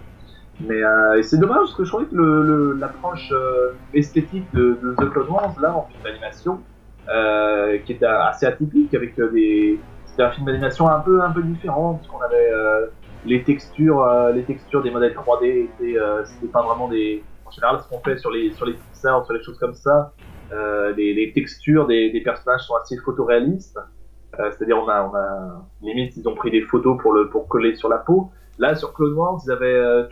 Mais et c'est dommage parce que je trouvais que l'approche esthétique de The Clone Wars là en film d'animation qui était assez atypique avec c'était un film d'animation un peu différent parce qu'on avait les textures des modèles 3D c'était pas vraiment en général ce qu'on fait sur les Pixar, sur les choses comme ça, les textures des personnages sont assez photoréalistes, c'est-à-dire on a limite ils ont pris des photos pour coller sur la peau. Là, sur Clone Wars, ils avaient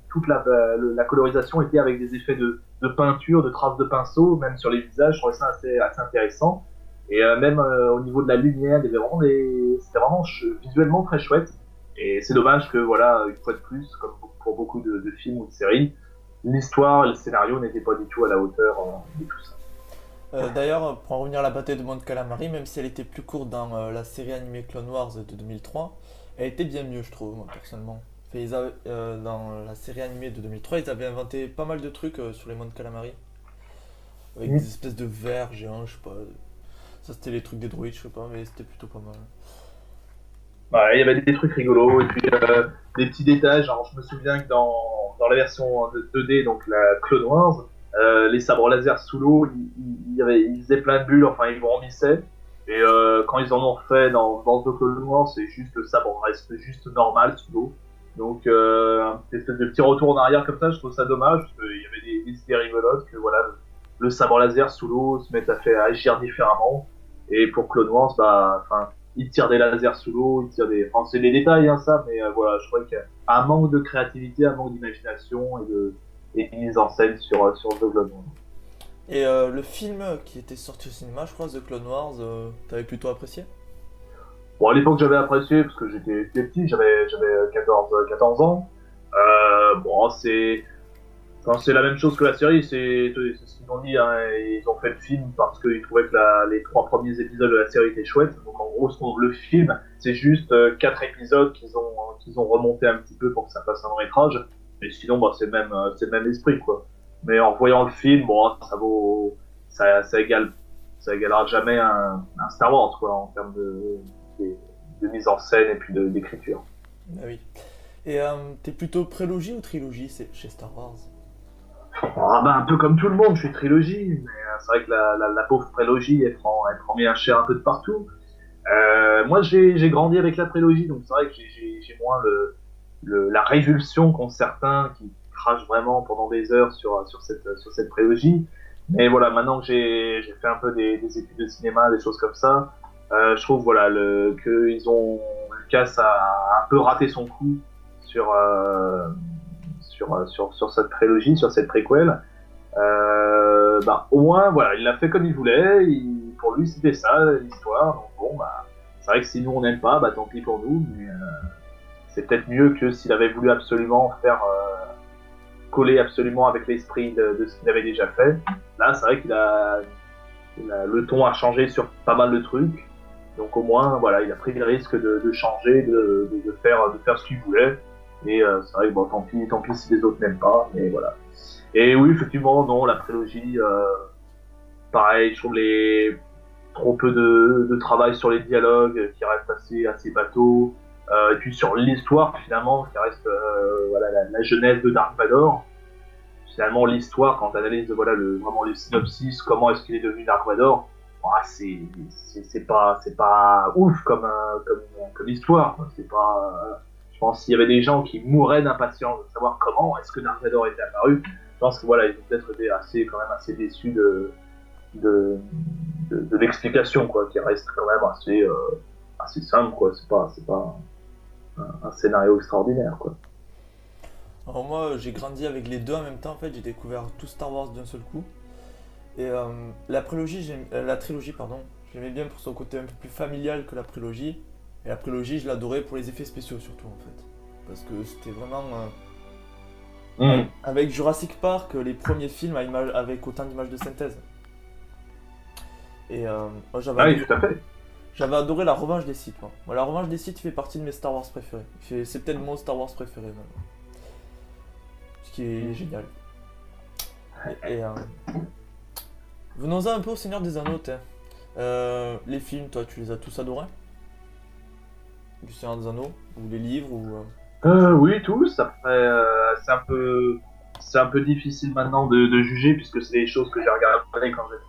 toute la colorisation était avec des effets de peinture, de traces de pinceau, même sur les visages. Je trouvais ça assez intéressant. Et même au niveau de la lumière, c'était vraiment visuellement très chouette. Et c'est dommage que, voilà, une fois de plus, comme pour beaucoup de films ou de séries, l'histoire et le scénario n'étaient pas du tout à la hauteur de tout ça.
D'ailleurs, pour en revenir à la bataille de Mon Calamari, même si elle était plus courte dans la série animée Clone Wars de 2003, elle était bien mieux, je trouve, moi, personnellement. Dans la série animée de 2003, ils avaient inventé pas mal de trucs sur les mondes Calamari. Avec des espèces de vers géants, je sais pas. Ça, c'était les trucs des droïdes, je sais pas, mais c'était plutôt pas mal.
Ouais, il y avait des trucs rigolos, et puis des petits détails. Genre, je me souviens que dans la version 2D, donc la Clone Wars, les sabres laser sous l'eau, ils faisaient plein de bulles, enfin, ils vomissaient. Et quand ils en ont refait dans The Clone Wars, c'est juste le sabre reste juste normal sous l'eau. Donc un espèce de petit retour en arrière comme ça, je trouve ça dommage parce qu'il y avait idées rigolotes, que voilà, le sabre laser sous l'eau se met à agir différemment. Et pour Clone Wars, il tire des lasers sous l'eau, enfin, c'est des détails, hein, ça, mais voilà, je crois qu'il y a un manque de créativité, un manque d'imagination et de mise en scène sur The Clone Wars.
Et le film qui était sorti au cinéma, je crois, The Clone Wars, t'avais plutôt apprécié?
Bon, à l'époque, j'avais apprécié, parce que j'étais petit, j'avais 14 ans. Bon, c'est la même chose que la série, c'est ce qu'ils ont dit, hein, ils ont fait le film parce qu'ils trouvaient que les 3 premiers épisodes de la série étaient chouettes. Donc en gros, le film, c'est juste 4 épisodes qu'ils ont remonté un petit peu pour que ça fasse un long métrage. Mais sinon, c'est le même esprit, quoi. Mais en voyant le film, bon, ça égalera jamais un Star Wars, quoi, en termes de mise en scène et puis d'écriture.
Bah oui. Et t'es plutôt prélogie ou trilogie chez Star Wars?
Un peu comme tout le monde, je suis trilogie, mais c'est vrai que la pauvre prélogie, elle prend bien cher un peu de partout. Moi, j'ai grandi avec la prélogie, donc c'est vrai que j'ai moins la révulsion qu'ont certains qui crachent vraiment pendant des heures sur cette prélogie. Mais voilà, maintenant que j'ai fait un peu des études de cinéma, des choses comme ça, je trouve voilà que Lucas a un peu raté son coup sur cette prélogie, sur cette préquelle. Au moins, voilà, il l'a fait comme il voulait. Pour lui, c'était ça l'histoire. Donc bon, c'est vrai que si nous on n'aime pas, tant pis pour nous. Mais c'est peut-être mieux que s'il avait voulu absolument faire coller absolument avec l'esprit de ce qu'il avait déjà fait. Là, c'est vrai le ton a changé sur pas mal de trucs. Donc au moins, voilà, il a pris le risque de changer, de faire ce qu'il voulait. Et c'est vrai que bon, tant pis si les autres n'aiment pas, mais voilà. Et oui, effectivement, non, la prélogie, pareil, je trouve trop peu de travail sur les dialogues, qui restent assez bateaux. Et puis sur l'histoire, finalement, qui reste voilà, la genèse de Dark Vador. Finalement, l'histoire, quand tu analyses vraiment le synopsis, comment est-ce qu'il est devenu Dark Vador, c'est pas ouf comme histoire. C'est pas... Je pense qu'il y avait des gens qui mouraient d'impatience de savoir comment est-ce que Dark Vador était apparu. Je pense que voilà, ils ont peut-être été quand même assez déçus de l'explication, quoi, qui reste quand même assez simple, quoi. C'est pas un scénario extraordinaire, quoi.
Alors moi, j'ai grandi avec les deux en même temps. En fait, j'ai découvert tout Star Wars d'un seul coup. Et la trilogie, j'aimais bien pour son côté un peu plus familial que la prélogie. Et la prélogie, je l'adorais pour les effets spéciaux surtout, en fait. Parce que c'était vraiment... Avec Jurassic Park, les premiers films avec autant d'images de synthèse. Et moi,
tout à fait.
J'avais adoré La Revanche des Sith, moi. La Revanche des Sith fait partie de mes Star Wars préférés. C'est peut-être mon Star Wars préféré, même. Ce qui est génial. Venons-en un peu au Seigneur des Anneaux, les films, toi, tu les as tous adorés? Du Seigneur des Anneaux? Ou les livres
Oui, tous. Après, c'est un peu difficile maintenant de juger, puisque c'est des choses que j'ai regardées quand j'étais...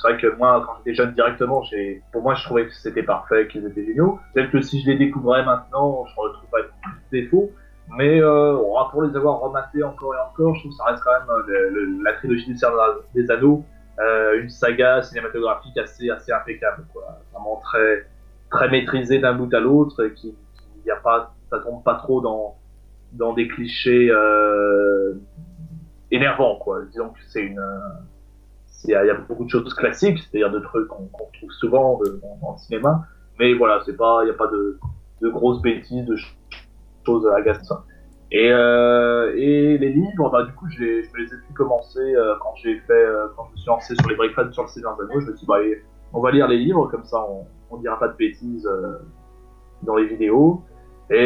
c'est vrai que moi, quand j'étais jeune directement, pour moi, je trouvais que c'était parfait, qu'ils étaient géniaux. Peut-être que si je les découvrais maintenant, je retrouverais plus de défauts. Mais pour les avoir rematés encore et encore, je trouve que ça reste quand même la trilogie du Seigneur des Anneaux, une saga cinématographique assez impeccable, quoi. Vraiment très, très maîtrisée d'un bout à l'autre, et ça tombe pas trop dans des clichés énervants, quoi. Disons que il y a beaucoup de choses classiques, c'est-à-dire de trucs qu'on trouve souvent dans le cinéma, mais voilà, il n'y a pas de grosses bêtises, de choses agaçantes. Et les livres, du coup, je me les ai pu commencer quand je me suis lancé sur les breakfast sur le Seigneur des Anneaux. Je me suis dit, on va lire les livres, comme ça on dira pas de bêtises dans les vidéos. Et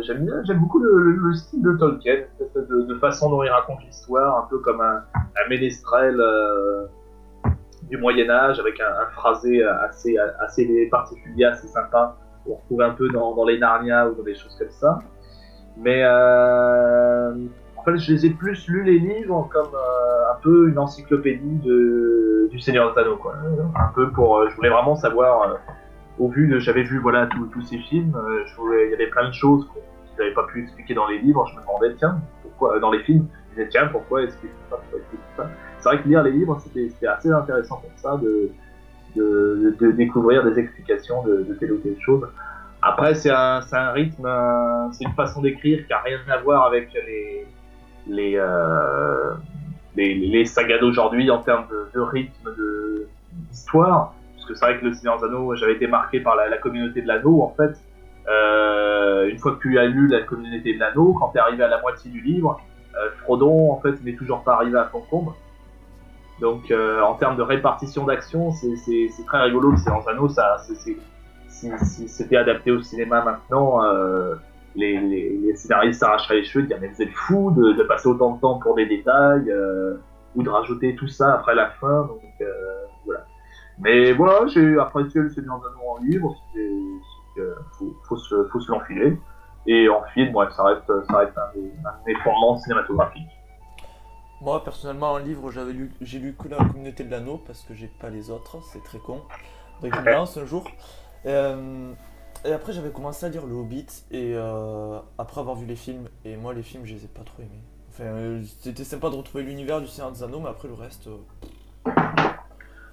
j'aime beaucoup le style de Tolkien, de façon dont il raconte l'histoire, un peu comme un ménestrel du Moyen-Âge, avec un phrasé assez particulier, assez sympa. On retrouve un peu dans les Narnia ou dans des choses comme ça. Mais en fait, je les ai plus lus les livres comme un peu une encyclopédie du Seigneur des Anneaux, quoi. Un peu je voulais vraiment savoir, j'avais vu voilà tous ces films, il y avait plein de choses qu'ils n'avaient pas pu expliquer dans les livres. Je me demandais, tiens, pourquoi dans les films. Je disais tiens pourquoi est-ce qu'il fait ça, pourquoi est-ce qu'il fait ça. C'est vrai que lire les livres c'était assez intéressant pour ça de découvrir des explications de telle ou telle chose. Après c'est un rythme, c'est une façon d'écrire qui a rien à voir avec les sagas d'aujourd'hui en termes de rythme d'histoire. Parce que c'est vrai que le Seigneur des Anneaux, j'avais été marqué par la communauté de l'anneau en fait. Une fois que tu as lu la communauté de l'anneau, quand tu es arrivé à la moitié du livre, Frodon en fait il n'est toujours pas arrivé à Foncombe. Donc en termes de répartition d'action, c'est très rigolo. Le Seigneur des Anneaux, si c'était adapté au cinéma maintenant, les scénaristes s'arracheraient les cheveux, de dire mais vous êtes fous de passer autant de temps pour des détails ou de rajouter tout ça après la fin. Donc voilà. Mais voilà, j'ai apprécié le Seigneur des Anneaux en livre. Faut se l'enfiler. Et en film, ouais, ça reste un de mes fondements cinématographiques.
Moi, personnellement, en livre, j'ai lu que la communauté de l'anneau parce que j'ai pas les autres, c'est très con. Donc, je me lance un jour. Et après, j'avais commencé à lire Le Hobbit, et après avoir vu les films, et moi, les films, je les ai pas trop aimés. Enfin, c'était sympa de retrouver l'univers du Seigneur des Anneaux, mais après, le reste.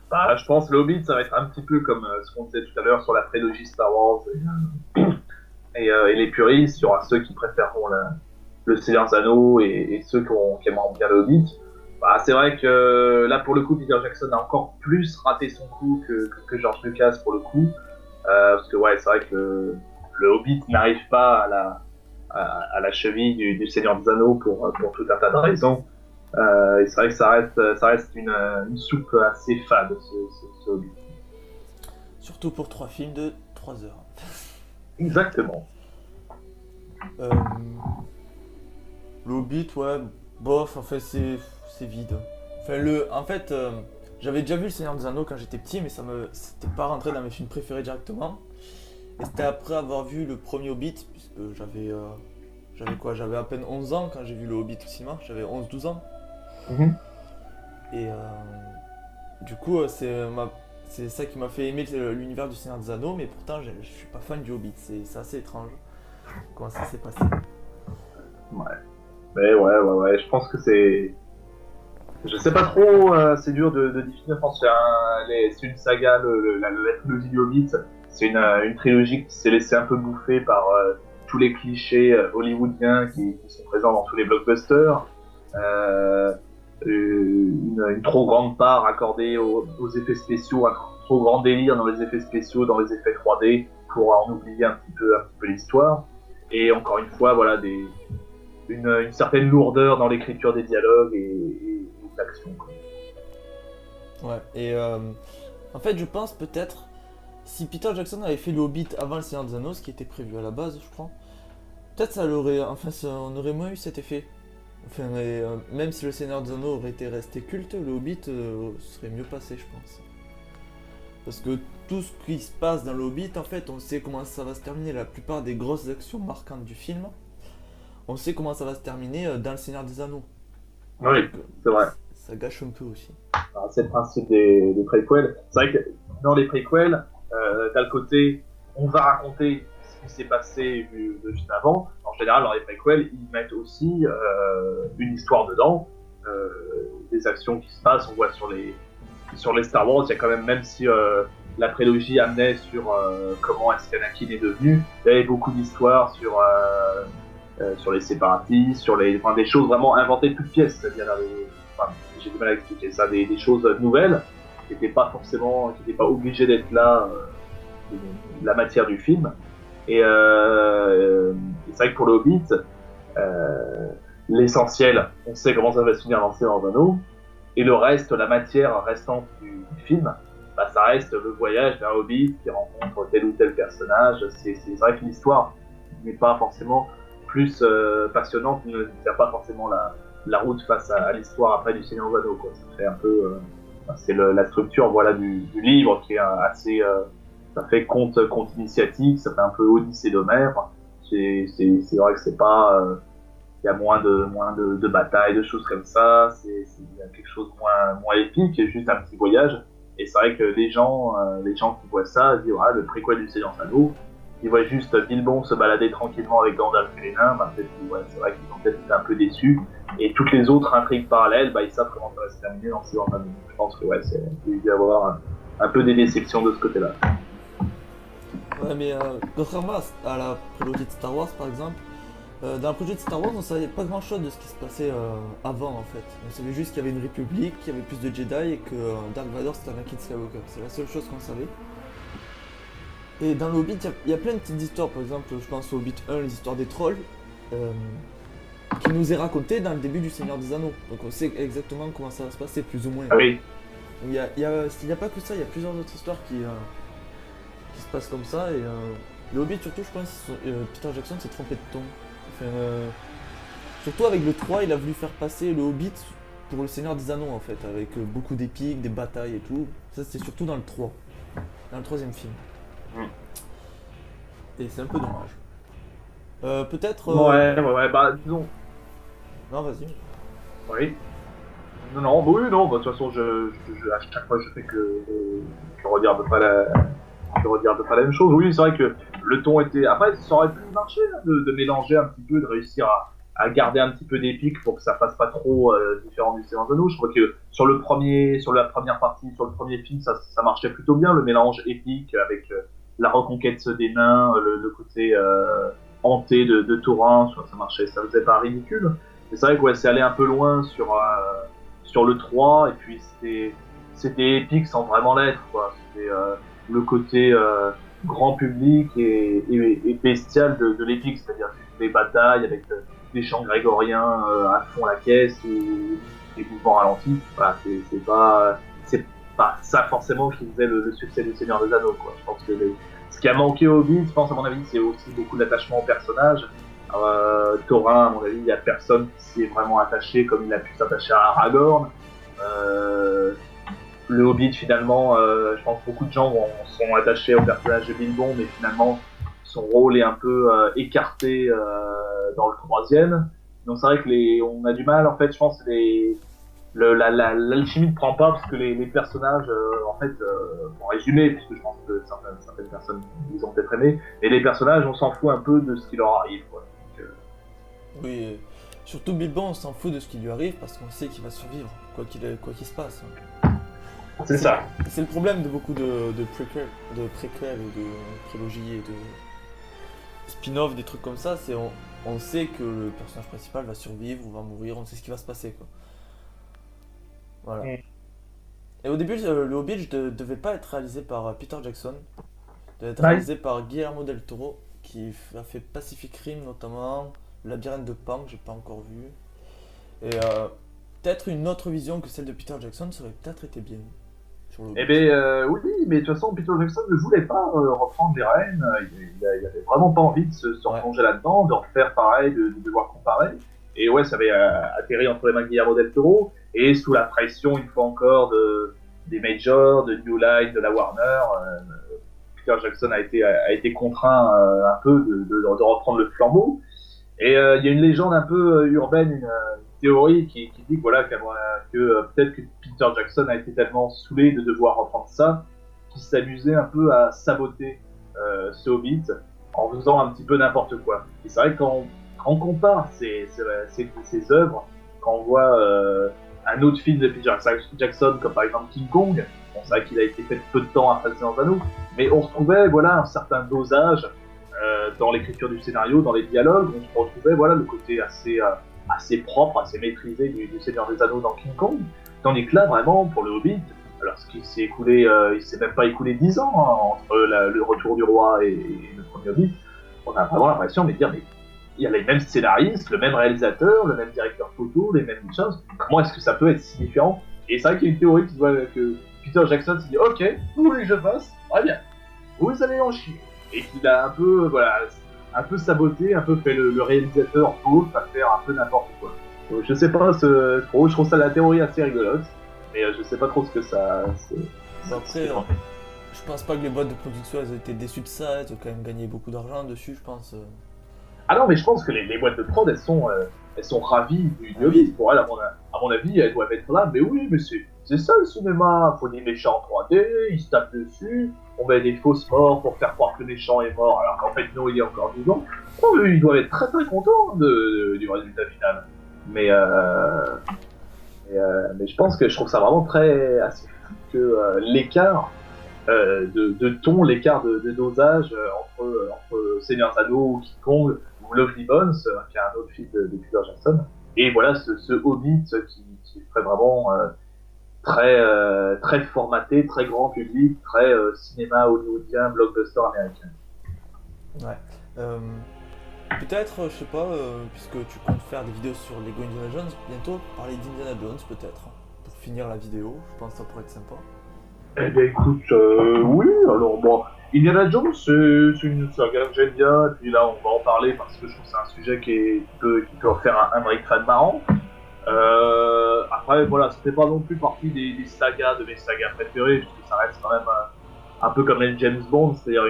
Bah, je pense que Le Hobbit, ça va être un petit peu comme ce qu'on disait tout à l'heure sur la prélogie Star Wars et les puristes. Il y aura ceux qui préféreront le Seigneur des Anneaux et ceux qui aimeront bien Le Hobbit. Bah, c'est vrai que là, pour le coup, Peter Jackson a encore plus raté son coup que George Lucas pour le coup. Parce que ouais, c'est vrai que le Hobbit n'arrive pas à la cheville du Seigneur des Anneaux pour tout un tas de raisons. Et c'est vrai que ça reste une soupe assez fade, ce Hobbit.
Surtout pour 3 films de 3 heures.
Exactement.
Le Hobbit, ouais, bof, en fait, c'est vide. Enfin, j'avais déjà vu Le Seigneur des Anneaux quand j'étais petit, mais c'était pas rentré dans mes films préférés directement. Et c'était après avoir vu le premier Hobbit, puisque j'avais à peine 11 ans quand j'ai vu le Hobbit au cinéma, j'avais 11-12 ans.
Mm-hmm.
Et du coup, c'est ça qui m'a fait aimer l'univers du Seigneur des Anneaux, mais pourtant, je suis pas fan du Hobbit, c'est assez étrange comment ça s'est passé.
Ouais. Mais ouais, je pense que c'est... Je sais pas trop, c'est dur de définir. Je pense que c'est une saga, la trilogie du Hobbit. C'est une trilogie qui s'est laissée un peu bouffer par tous les clichés hollywoodiens qui sont présents dans tous les blockbusters. Une trop grande part accordée aux effets spéciaux, un trop grand délire dans les effets spéciaux, dans les effets 3D, pour en oublier un petit peu l'histoire. Et encore une fois, voilà, une certaine lourdeur dans l'écriture des dialogues et l'action.
Ouais, et en fait, je pense peut-être, si Peter Jackson avait fait le Hobbit avant le Seigneur des Anneaux, ce qui était prévu à la base, je crois, peut-être on aurait moins eu cet effet. Enfin, même si le Seigneur des Anneaux aurait été resté culte, le Hobbit serait mieux passé, je pense. Parce que tout ce qui se passe dans le Hobbit, en fait, on sait comment ça va se terminer. La plupart des grosses actions marquantes du film, on sait comment ça va se terminer dans le Seigneur des Anneaux.
Oui, c'est vrai.
Ça gâche un peu aussi.
Alors, c'est le principe des préquels. C'est vrai que dans les préquels, t'as le côté, on va raconter ce qui s'est passé juste avant. En général, dans les préquels, ils mettent aussi une histoire dedans, des actions qui se passent. On voit sur les Star Wars, il y a quand même si la prélogie amenait sur comment est-ce qu'Anakin est devenu, il y avait beaucoup d'histoires sur les séparatistes, des choses vraiment inventées de toutes pièces, c'est-à-dire j'ai du mal à expliquer ça, des choses nouvelles qui n'étaient pas obligées d'être là, la matière du film. Et c'est vrai que pour le Hobbit, l'essentiel, on sait comment ça va se finir dans le Seigneur des Anneaux, et le reste, la matière restante du film, bah, ça reste le voyage d'un Hobbit qui rencontre tel ou tel personnage. C'est vrai que l'histoire n'est pas forcément plus passionnante, ne tient pas forcément la route face à l'histoire après du Seigneur des Anneaux, quoi. Ça fait un peu, c'est la structure, voilà, du livre qui est assez, ça fait conte initiatique, ça fait un peu Odyssée d'Homère. C'est vrai que c'est pas, il y a moins de batailles, de choses comme ça. Il y a quelque chose moins épique, juste un petit voyage. Et c'est vrai que les gens qui voient ça disent, le préquel du Seigneur des Anneaux, ils voient juste Bilbon se balader tranquillement avec Gandalf et les nains, bah, peut-être c'est vrai qu'ils ont peut-être été un peu déçus. Et toutes les autres intrigues parallèles, bah, ils savent comment ça va se terminer dans ces anneaux. Je pense que il doit y avoir un peu des déceptions de ce côté-là.
Ouais, mais contrairement à la prélogie de Star Wars par exemple, dans la prélogie de Star Wars on savait pas grand chose de ce qui se passait avant en fait. On savait juste qu'il y avait une république, qu'il y avait plus de Jedi et que Dark Vador c'était Anakin Skywalker. C'est la seule chose qu'on savait. Et dans le Hobbit, il y a plein de petites histoires, par exemple je pense au Hobbit 1, les histoires des trolls, qui nous est raconté dans le début du Seigneur des Anneaux. Donc on sait exactement comment ça va se passer, plus ou moins.
Ah oui.
Il y a pas que ça, il y a plusieurs autres histoires qui se passent comme ça. Et le Hobbit, surtout, je pense, Peter Jackson s'est trompé de ton. Enfin, surtout avec le 3, il a voulu faire passer le Hobbit pour le Seigneur des Anneaux, en fait, avec beaucoup d'épiques, des batailles et tout. Ça, c'était surtout dans le 3, dans le troisième film. Et c'est un peu dommage. Peut-être.
Ouais, bah disons.
Non, vas-y.
Oui. Non, bah oui, non, bah, de toute façon, à chaque fois, je fais que je regarde pas la même chose. Oui, c'est vrai que le ton était. Après, ça aurait pu marcher hein, de mélanger un petit peu, de réussir à garder un petit peu d'épique pour que ça fasse pas trop différent du Seigneur des Anneaux. Je crois que sur la première partie, sur le premier film, ça marchait plutôt bien, le mélange épique avec la reconquête des nains, le côté hanté de Thorin, ça marchait, ça faisait pas ridicule. Mais c'est vrai que c'est allé un peu loin sur le 3, et puis c'était épique sans vraiment l'être, quoi. C'était le côté grand public et bestial de l'épique, c'est-à-dire des batailles avec des chants grégoriens à fond la caisse ou des mouvements ralentis. Voilà, c'est pas ça forcément qui faisait le succès du Seigneur des Anneaux, quoi. Je pense que ce qui a manqué au Hobbit, je pense à mon avis, c'est aussi beaucoup d'attachement au personnage. Thorin, à mon avis, il n'y a personne qui s'y est vraiment attaché comme il a pu s'attacher à Aragorn. Le Hobbit, finalement, je pense que beaucoup de gens sont attachés au personnage de Bilbon, mais finalement, son rôle est un peu écarté dans le troisième. Donc c'est vrai que on a du mal, en fait, je pense, l'alchimie ne prend pas parce que les personnages, en fait, pour résumer, puisque je pense que certaines personnes ils ont peut-être aimé, et les personnages, on s'en fout un peu de ce qui leur arrive, quoi. Donc,
oui, surtout Bilbon, on s'en fout de ce qui lui arrive parce qu'on sait qu'il va survivre, quoi qu'il se passe.
C'est ça.
C'est le problème de beaucoup de préquels et de prélogies et de spin-off, des trucs comme ça, c'est on sait que le personnage principal va survivre ou va mourir, on sait ce qui va se passer, quoi. Voilà. Et au début, le Hobbit ne devait pas être réalisé par Peter Jackson. Il devait être réalisé par Guillermo del Toro, qui a fait Pacific Rim notamment, Le Labyrinthe de Pan, que j'ai pas encore vu. Et peut-être une autre vision que celle de Peter Jackson, ça aurait peut-être été bien.
Eh bien, oui, mais de toute façon, Peter Jackson ne voulait pas reprendre les rênes. Il avait vraiment pas envie de se replonger là-dedans, de refaire pareil, de devoir comparer. Et ouais, ça avait atterri entre les mains de Guillermo del Toro, et sous la pression, une fois encore, des majors, de New Line, de la Warner, Peter Jackson a été contraint un peu de reprendre le flambeau. Et il y a une légende un peu urbaine, une théorie qui dit que, voilà, que peut-être que Peter Jackson a été tellement saoulé de devoir reprendre ça, qu'il s'amusait un peu à saboter ce Hobbit en faisant un petit peu n'importe quoi. Et c'est vrai que quand on compare ces œuvres, quand on voit un autre film de Peter Jackson, comme par exemple King Kong, bon, c'est vrai qu'il a été fait peu de temps après Le Seigneur des Anneaux, mais on retrouvait un certain dosage dans l'écriture du scénario, dans les dialogues, on se retrouvait le côté assez propre, assez maîtrisé du Seigneur des Anneaux dans King Kong, tandis que là, vraiment, pour le Hobbit, alors ce qui s'est écoulé, il s'est même pas écoulé 10 ans entre le Retour du Roi et le premier Hobbit, on a vraiment l'impression de dire, mais il y a les mêmes scénaristes, le même réalisateur, le même directeur photo, les mêmes choses, comment est-ce que ça peut être si différent? Et c'est vrai qu'il y a une théorie qui voit que Peter Jackson s'est dit, ok, vous voulez que je fasse? Très bien, vous allez en chier. Et qu'il a un peu saboté, un peu fait le réalisateur pauvre à faire un peu n'importe quoi. Donc, je sais pas trop, je trouve ça la théorie assez rigolote, mais je sais pas trop ce que ça.
Après, je pense pas que les boîtes de production elles ont été déçues de ça, elles ont quand même gagné beaucoup d'argent dessus, je pense.
Ah non, mais je pense que les boîtes de prod elles sont ravies du Hobbit. Pour elles, à à mon avis, elles doivent être là. Mais oui, mais c'est ça le cinéma. Faut des méchants en 3D, ils se tapent dessus, on met des fausses morts pour faire croire que le méchant est mort, alors qu'en fait, non, il est encore vivant. Oh, ils doivent être très très contents du résultat final. Mais je pense que je trouve ça vraiment assez fou que l'écart de ton, l'écart de dosage entre Seigneur Zano ou King Kong ou Lovely Bones, qui est un autre film de Peter Jackson, et voilà ce Hobbit qui serait vraiment très formaté, très grand public, très cinéma hollywoodien, blockbuster américain.
Ouais. Peut-être, je sais pas, puisque tu comptes faire des vidéos sur Lego Indiana Jones, bientôt parler d'Indiana Jones peut-être, pour finir la vidéo, je pense que ça pourrait être sympa.
Eh ben écoute, oui, alors bon, Indiana Jones c'est une saga que j'aime bien, et puis là on va en parler parce que je trouve que c'est un sujet qui peut faire un break fan marrant. Après voilà, ça fait pas non plus partie des sagas, de mes sagas préférées, puisque ça reste quand même un peu comme les James Bond, c'est-à-dire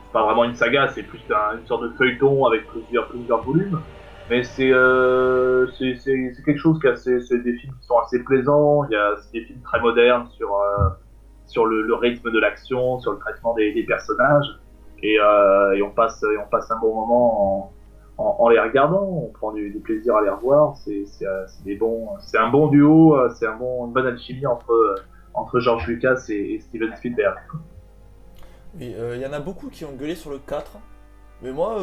c'est pas vraiment une saga, c'est plus une sorte de feuilleton avec plusieurs volumes. Mais c'est quelque chose c'est des films qui sont assez plaisants. C'est des films très modernes sur le rythme de l'action, sur le traitement des personnages, et on passe un bon moment en les regardant. On prend du plaisir à les revoir. C'est un bon duo, c'est une bonne alchimie entre George Lucas et Steven Spielberg.
Oui, il y en a beaucoup qui ont gueulé sur le 4, mais moi,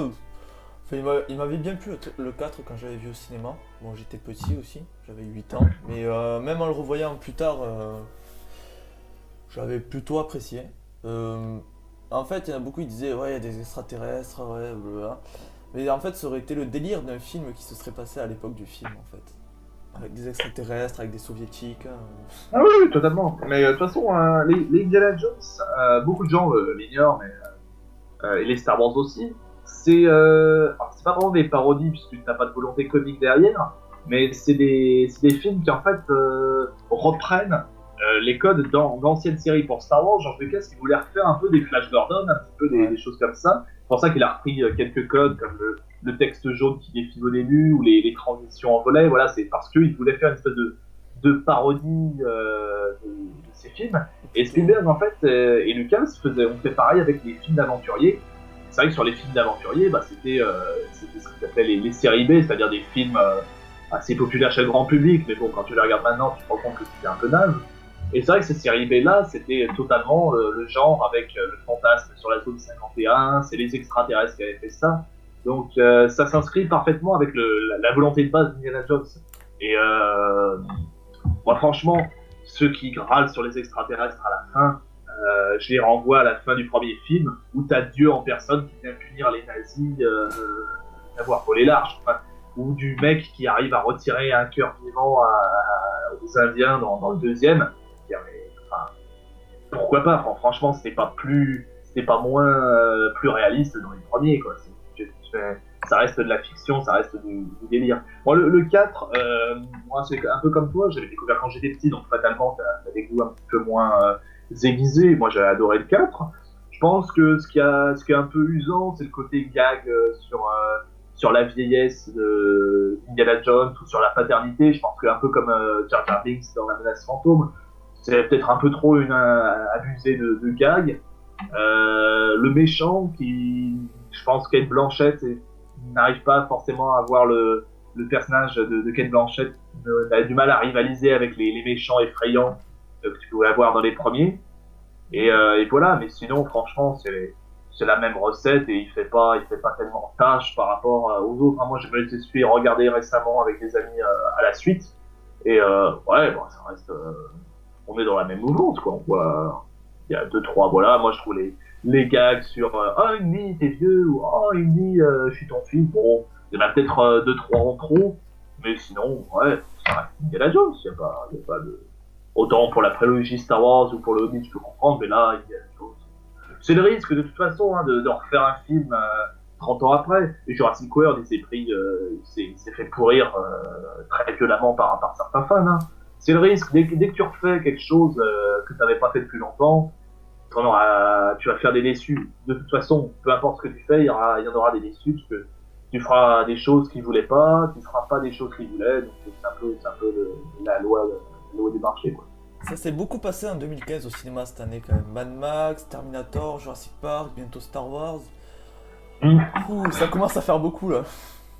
il m'avait bien plu le 4 quand j'avais vu au cinéma. Bon, j'étais petit aussi, j'avais 8 ans, mais même en le revoyant plus tard, j'avais plutôt apprécié. En fait, il y en a beaucoup qui disaient, ouais, il y a des extraterrestres, ouais, blablabla. Mais en fait, ça aurait été le délire d'un film qui se serait passé à l'époque du film, en fait. Avec des extraterrestres, avec des soviétiques.
Ah oui, totalement. Mais de toute façon, les Indiana Jones, beaucoup de gens l'ignorent, mais et les Star Wars aussi, c'est pas vraiment des parodies puisque tu n'as pas de volonté comique derrière, mais c'est des films qui en fait reprennent les codes d'anciennes séries. Pour Star Wars, George Lucas il voulait refaire un peu des Flash Gordon, un petit peu des choses comme ça. C'est pour ça qu'il a repris quelques codes comme le texte jaune qui défile au début ou les transitions en volet. Voilà, c'est parce qu'il voulait faire une espèce de parodie de ces films. Et Spielberg en fait et Lucas on fait pareil avec les films d'aventuriers. C'est vrai que sur les films d'aventuriers, c'était ce qu'ils appelaient les séries B, c'est-à-dire des films assez populaires chez le grand public, mais bon, quand tu les regardes maintenant, tu te rends compte que c'était un peu naze. Et c'est vrai que ces séries B-là, c'était totalement le genre avec le fantasme sur la zone 51, c'est les extraterrestres qui avaient fait ça. Donc ça s'inscrit parfaitement avec la volonté de base d'Indiana Jones. Et moi, franchement, ceux qui râlent sur les extraterrestres à la fin, je les renvoie à la fin du premier film où t'as Dieu en personne qui vient punir les nazis d'avoir volé l'arche, ou du mec qui arrive à retirer un cœur vivant aux Indiens dans le deuxième. Pourquoi pas, franchement c'était pas moins plus réaliste dans les premiers quoi. Ça reste de la fiction, ça reste du délire. Moi le 4, moi c'est un peu comme toi, j'avais découvert quand j'étais petit, donc fatalement t'as des goûts un petit peu moins aiguisés. Moi j'avais adoré le 4. Je pense que ce qui est un peu usant, c'est le côté gag sur la vieillesse d'Indiana Jones ou sur la paternité. Je pense qu'un peu comme Jar Jar Binks dans La Menace Fantôme, c'est peut-être un peu trop abusé de gag. Le méchant je pense Kate Blanchett n'arrive pas forcément à voir le personnage de Kate Blanchett, a du mal à rivaliser avec les méchants effrayants que tu pouvais avoir dans les premiers. Et voilà, mais sinon franchement c'est la même recette et il fait pas tellement tâche par rapport aux autres. Moi je me suis regardé récemment avec des amis à la suite et ouais bon, ça reste on est dans la même mouvance quoi. On voit il y a 2-3 voilà, moi je trouve les gags sur oh Indy t'es vieux ou oh Indy je suis ton fils, bon il y en a peut-être 2-3 en trop, mais sinon ouais ça reste Indiana Jones, il y a pas de autant pour la prélogie Star Wars ou pour le Hobbit je peux comprendre, mais là Indiana Jones c'est le risque de toute façon de refaire un film 30 ans après. Et Jurassic World il s'est fait pourrir très violemment par certains fans hein. C'est le risque, dès que tu refais quelque chose que tu n'avais pas fait depuis longtemps, tu vas faire des déçus. De toute façon, peu importe ce que tu fais, il y en aura des déçus, parce que tu feras des choses qu'ils voulaient pas, tu feras pas des choses qu'ils voulaient, donc c'est un peu la loi du marché, quoi.
Ça s'est beaucoup passé en 2015 au cinéma cette année quand même. Mad Max, Terminator, Jurassic Park, bientôt Star Wars. Ouh, ça commence à faire beaucoup là.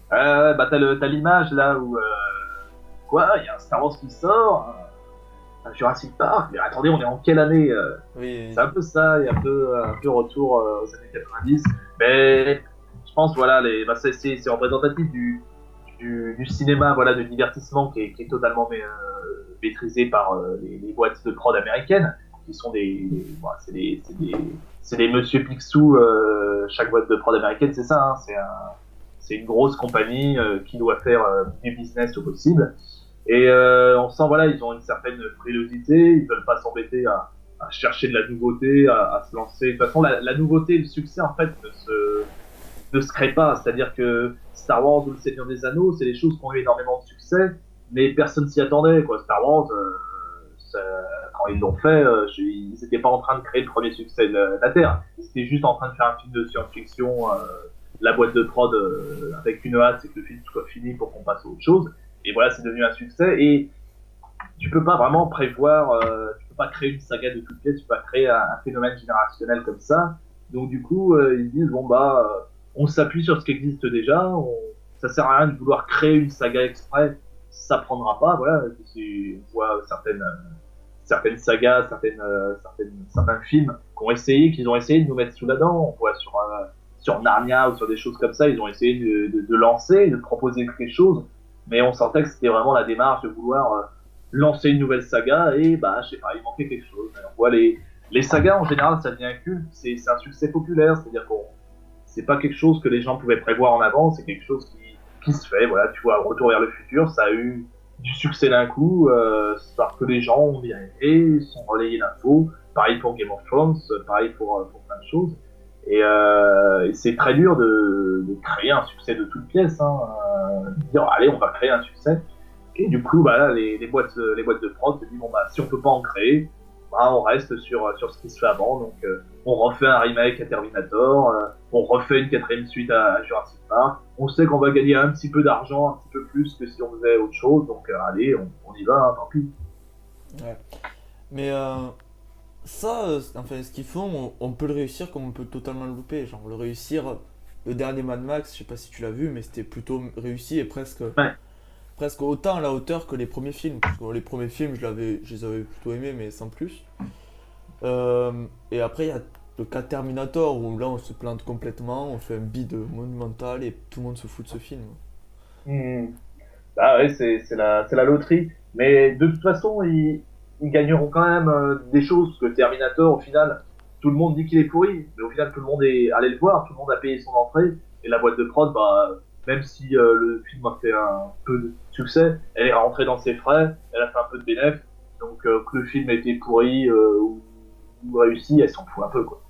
Bah t'as l'image là où quoi, il y a un Star Wars qui sort, un Jurassic Park, mais attendez, on est en quelle année
Oui.
C'est un peu ça, il y a un peu retour aux années 90, mais je pense voilà, c'est représentatif du cinéma, voilà, de divertissement qui est totalement maîtrisé par les boîtes de prod américaines, qui sont voilà, c'est des Monsieur Picsou, chaque boîte de prod américaine, c'est ça, hein, c'est une grosse compagnie qui doit faire du business au possible. Et on sent, voilà, ils ont une certaine frilosité, ils veulent pas s'embêter à chercher de la nouveauté, à se lancer. De toute façon, la nouveauté et le succès, en fait, ne se créent pas. C'est-à-dire que Star Wars ou le Seigneur des Anneaux, c'est des choses qui ont eu énormément de succès, mais personne s'y attendait, quoi. Star Wars, quand ils l'ont fait, ils n'étaient pas en train de créer le premier succès de la Terre. Ils étaient juste en train de faire un film de science-fiction, la boîte de prod avec une hâte, c'est que le film soit fini pour qu'on passe à autre chose. Et voilà, c'est devenu un succès. Et tu peux pas vraiment prévoir, tu peux pas créer une saga de toutes pièces, tu peux pas créer un phénomène générationnel comme ça. Donc du coup, ils disent bon bah, on s'appuie sur ce qui existe déjà. Ça sert à rien de vouloir créer une saga exprès, ça prendra pas. Voilà, on voit certaines sagas, certains films qu'ils ont essayé de nous mettre sous la dent. On voit sur Narnia ou sur des choses comme ça, ils ont essayé de lancer, de proposer quelque chose. Mais on sentait que c'était vraiment la démarche de vouloir lancer une nouvelle saga et bah je sais pas, il manquait quelque chose. Alors, voilà, les sagas en général ça devient un culte, c'est un succès populaire, c'est-à-dire qu'on c'est pas quelque chose que les gens pouvaient prévoir en avance, c'est quelque chose qui se fait. Voilà, tu vois, Retour vers le futur, ça a eu du succès d'un coup, parce que les gens ont bien aimé, sont relayés l'info. Pareil pour Game of Thrones, pareil pour plein de choses. Et c'est très dur de créer un succès de toute pièce, hein. Dire allez, on va créer un succès. Et du coup, bah là, les boîtes de prod se disent bon bah si on peut pas en créer, bah on reste sur ce qui se fait avant. Donc on refait un remake à Terminator, on refait une 4e suite à Jurassic Park. On sait qu'on va gagner un petit peu d'argent, un petit peu plus que si on faisait autre chose. Donc allez, on y va, hein, tant pis.
Ouais. Mais ça, enfin, ce qu'ils font, on peut le réussir comme on peut totalement le louper. Genre, le réussir, le dernier Mad Max, je sais pas si tu l'as vu, mais c'était plutôt réussi et presque autant à la hauteur que les premiers films. Parce que les premiers films, je les avais plutôt aimés, mais sans plus. Et après, il y a le cas Terminator, où là, on se plante complètement, on fait un bide monumental et tout le monde se fout de ce film.
Bah ouais, c'est la loterie. Mais de toute façon, ils gagneront quand même des choses, parce que Terminator, au final, tout le monde dit qu'il est pourri, mais au final, tout le monde est allé le voir, tout le monde a payé son entrée, et la boîte de prod, bah, même si le film a fait un peu de succès, elle est rentrée dans ses frais, elle a fait un peu de bénéfice, donc que le film était pourri ou réussi, elle s'en fout un peu, quoi.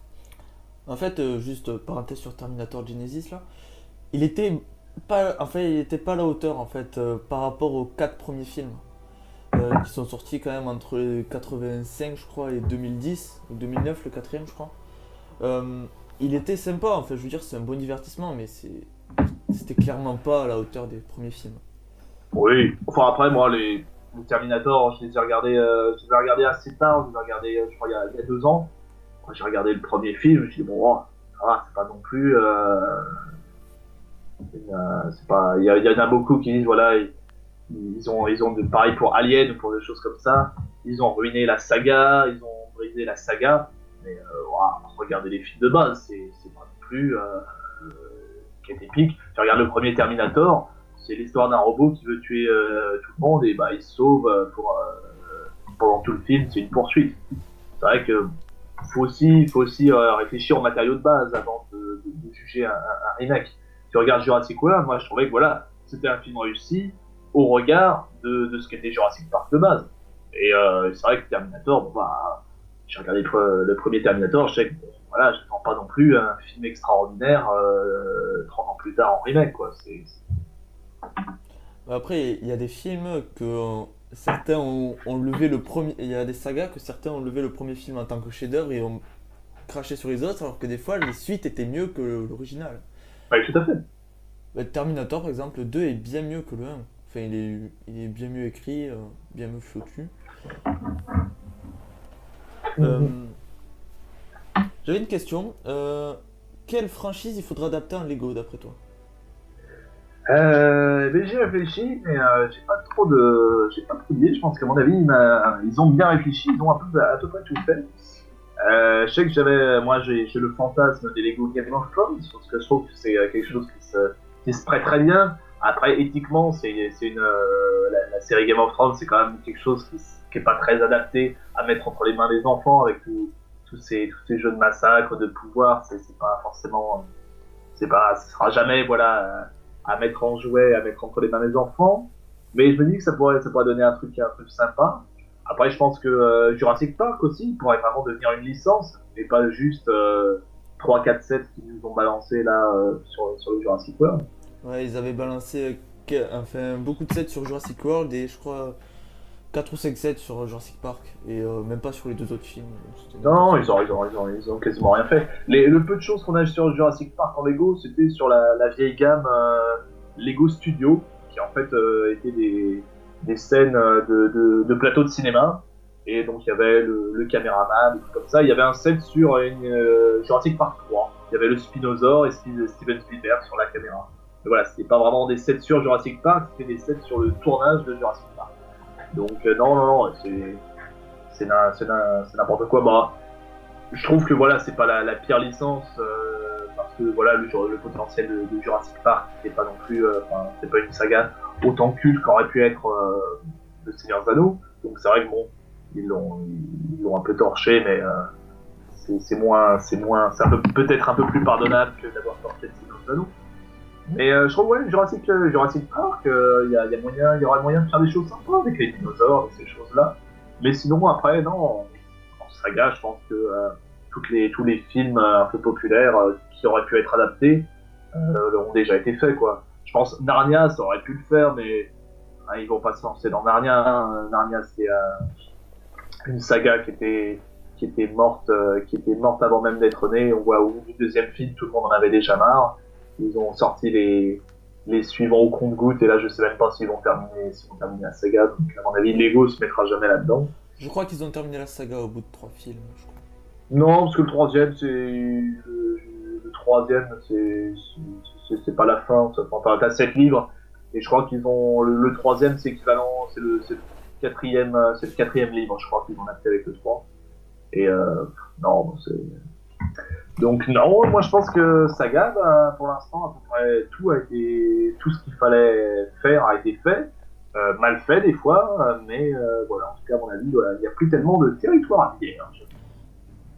En fait, juste parenthèse sur Terminator Genesis, là, il était pas à la hauteur, en fait, par rapport aux 4 premiers films. Qui sont sortis quand même entre 85 je crois et 2010 ou 2009 le 4e je crois. Il était sympa en fait, je veux dire c'est un bon divertissement mais c'était clairement pas à la hauteur des premiers films.
Oui, enfin après moi les Terminator je les ai regardés assez tard, je les ai regardés je crois il y a 2 ans. Quand j'ai regardé le premier film, je me suis dit bon ça va, c'est pas non plus c'est pas il y en a beaucoup qui disent voilà ils ont pareil pour Alien ou pour des choses comme ça, ils ont ruiné la saga, ils ont brisé la saga, mais regardez les films de base, c'est pas non plus qui est épique. Tu regardes le premier Terminator, c'est l'histoire d'un robot qui veut tuer tout le monde et bah il se sauve pendant tout le film, c'est une poursuite. C'est vrai que faut aussi réfléchir aux matériaux de base avant de juger un remake. Tu regardes Jurassic World, moi je trouvais que voilà, c'était un film réussi au regard de ce qu'était Jurassic Park de base. Et c'est vrai que Terminator, bon bah, j'ai regardé le premier Terminator, je sais que bon, voilà, je n'attends pas non plus un film extraordinaire 30 ans plus tard en remake, quoi.
Après, il y a des films que certains ont levé le premier, il y a des sagas que certains ont levé le premier film en tant que chef-d'œuvre et ont craché sur les autres, alors que des fois les suites étaient mieux que l'original.
Oui, tout à fait.
Terminator, par exemple, le 2 est bien mieux que le 1. Enfin, il est bien mieux écrit, bien mieux foutu. J'avais une question. Quelle franchise il faudra adapter en Lego, d'après toi?
J'y réfléchis, mais j'ai pas trop d'idées. Je pense qu'à mon avis, ils ont bien réfléchi, ils ont à peu près tout fait. Je sais que moi j'ai le fantasme des Lego Game of Thrones, parce que je trouve que c'est quelque chose qui se prête très bien. Après, éthiquement, la série Game of Thrones, c'est quand même quelque chose qui est pas très adapté à mettre entre les mains des enfants avec tous ces jeux de massacre, de pouvoir. C'est pas forcément, ce sera jamais à mettre en jouet, à mettre entre les mains des enfants. Mais je me dis que ça pourrait donner un truc sympa. Après, je pense que Jurassic Park aussi pourrait vraiment devenir une licence, et pas juste 3, 4, 7 qui nous ont balancé là sur le Jurassic World.
Ouais, ils avaient balancé beaucoup de sets sur Jurassic World et je crois 4 ou 5 sets sur Jurassic Park, et même pas sur les 2 autres films.
Non, ils ont quasiment rien fait. Le peu de choses qu'on a sur Jurassic Park en Lego, c'était sur la vieille gamme Lego Studio, qui en fait étaient des scènes de plateau de cinéma. Et donc il y avait le caméraman, des trucs comme ça. Il y avait un set sur Jurassic Park 3. Il y avait le Spinosaur et Steven Spielberg sur la caméra. Mais voilà, c'était pas vraiment des sets sur Jurassic Park, c'était des sets sur le tournage de Jurassic Park. Donc non, c'est n'importe quoi. Bah, je trouve que voilà, c'est pas la pire licence, parce que voilà, le potentiel de Jurassic Park n'est pas non plus, c'est pas une saga autant culte qu'aurait pu être le Seigneur des Anneaux. Donc c'est vrai que bon, ils l'ont un peu torché, mais c'est peut-être un peu plus pardonnable que d'avoir torché le Seigneur des Anneaux. Mais je trouve Jurassic Park, il y aura moyen de faire des choses sympas avec les dinosaures et ces choses-là. Mais sinon après non, en saga, je pense que tous les films un peu populaires qui auraient pu être adaptés ont déjà été faits, quoi. Je pense Narnia, ça aurait pu le faire, mais ils vont pas se lancer dans Narnia. Hein. Narnia, c'est une saga qui était morte avant même d'être née. On voit au bout du deuxième film, tout le monde en avait déjà marre. Ils ont sorti les suivants au compte-gouttes, et là je sais même pas s'ils vont terminer la saga. Donc à mon avis, Lego se mettra jamais là-dedans.
Je crois qu'ils ont terminé la saga au bout de 3 films. Je crois.
Non, parce que le troisième, c'est pas la fin. Enfin, t'as 7 livres, et je crois qu'ils ont le troisième, c'est équivalent, c'est le quatrième livre, je crois qu'ils ont fait avec le 3. Et non, c'est. Donc non, moi je pense que saga, pour l'instant, à peu près tout ce qu'il fallait faire a été fait, mal fait des fois, mais voilà, en tout cas à mon avis, il n'y a plus tellement de territoire à piller. Hein.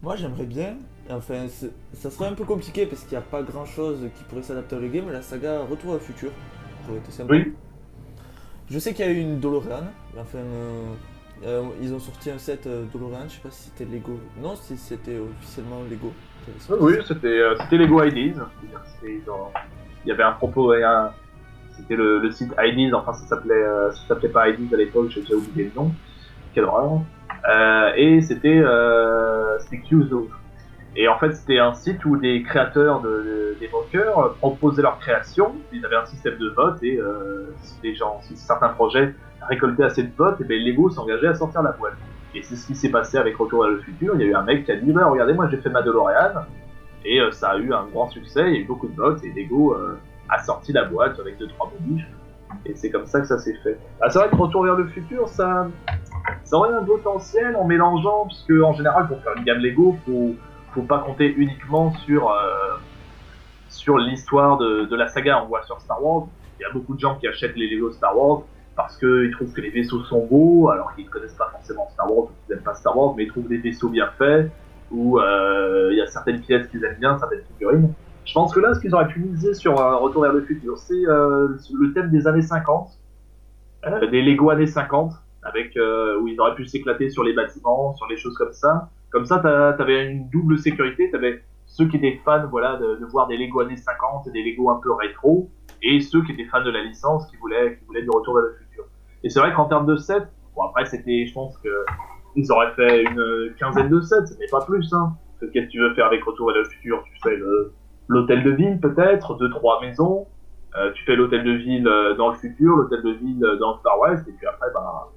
Moi j'aimerais bien, enfin ça serait un peu compliqué parce qu'il n'y a pas grand chose qui pourrait s'adapter à Lego, mais la saga Retour au futur aurait été sympa.
Oui.
Je sais qu'il y a eu une DeLorean, enfin ils ont sorti un set DeLorean, je sais pas si c'était Lego, non si c'était officiellement Lego.
Oui, c'était Lego Ideas. Il y avait un propos, c'était le site Ideas, enfin ça s'appelait pas Ideas à l'époque, j'ai déjà oublié le nom. Quelle horreur. Et c'était Qzone. Et en fait, c'était un site où des créateurs des mockers proposaient leurs créations. Ils avaient un système de vote, et si certains projets récoltaient assez de votes, et bien Lego s'engageait à sortir la boîte. Et c'est ce qui s'est passé avec Retour vers le futur. Il y a eu un mec qui a dit regardez, moi j'ai fait ma DeLorean, et ça a eu un grand succès, il y a eu beaucoup de votes, et Lego a sorti la boîte avec 2-3 modiches, et c'est comme ça que ça s'est fait. C'est vrai que Retour vers le futur, ça aurait un potentiel en mélangeant, puisque en général pour faire une gamme Lego, faut pas compter uniquement sur l'histoire de la saga. On voit sur Star Wars, il y a beaucoup de gens qui achètent les Lego Star Wars parce qu'ils trouvent que les vaisseaux sont beaux, alors qu'ils ne connaissent pas forcément Star Wars, ou qu'ils n'aiment pas Star Wars, mais ils trouvent des vaisseaux bien faits, ou il y a certaines pièces qu'ils aiment bien, certaines figurines. Je pense que là, ce qu'ils auraient pu miser sur Retour vers le futur, c'est le thème des années 50, des Lego années 50, avec où ils auraient pu s'éclater sur les bâtiments, sur les choses comme ça. Comme ça, t'avais une double sécurité, t'avais ceux qui étaient fans de voir des Lego années 50, des Lego un peu rétro, et ceux qui étaient fans de la licence, qui voulaient du Retour vers le futur. Et c'est vrai qu'en termes de sets, bon après je pense que ils auraient fait une quinzaine de sets, mais pas plus, hein. Qu'est-ce que tu veux faire avec Retour vers le futur? Tu fais l'hôtel de ville peut-être, 2-3 maisons, Tu fais l'hôtel de ville dans le futur, l'hôtel de ville dans le Far West, et puis après, bah,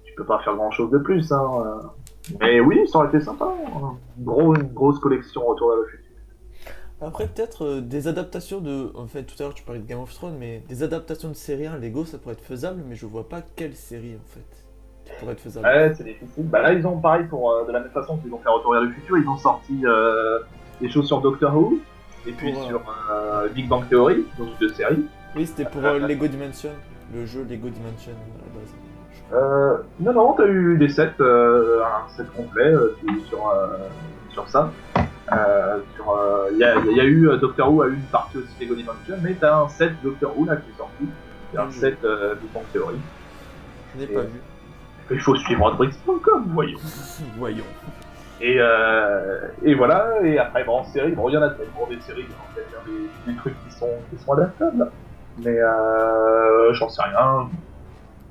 tu peux pas faire grand chose de plus. Hein. Mais oui, ça aurait été sympa. Hein. Une grosse collection Retour vers le futur.
Après, peut-être des adaptations de. En fait, tout à l'heure, tu parlais de Game of Thrones, mais des adaptations de séries en Lego, ça pourrait être faisable, mais je vois pas quelle série en fait qui pourrait être faisable.
Ouais, c'est difficile. Bah là, ils ont pareil de la même façon qu'ils ont fait Retour vers le futur, ils ont sorti des choses sur Doctor Who, et puis sur Big Bang Theory, donc 2 séries.
Oui, c'était pour Lego Dimension, le jeu Lego Dimension à la base.
Non, t'as eu des sets, un set complet sur ça. Il y a eu Doctor Who a eu une partie aussi Lego Dimension, mais t'as un set Doctor Who là qui est sorti, et un set Big Bang Theory.
Je n'ai pas vu.
Il faut suivre Adbrix.com, voyons.
Voyons.
Et voilà, et après, bon, en série, bon, il y en a tellement des séries, il y a des trucs qui sont adaptables. Mais j'en sais rien.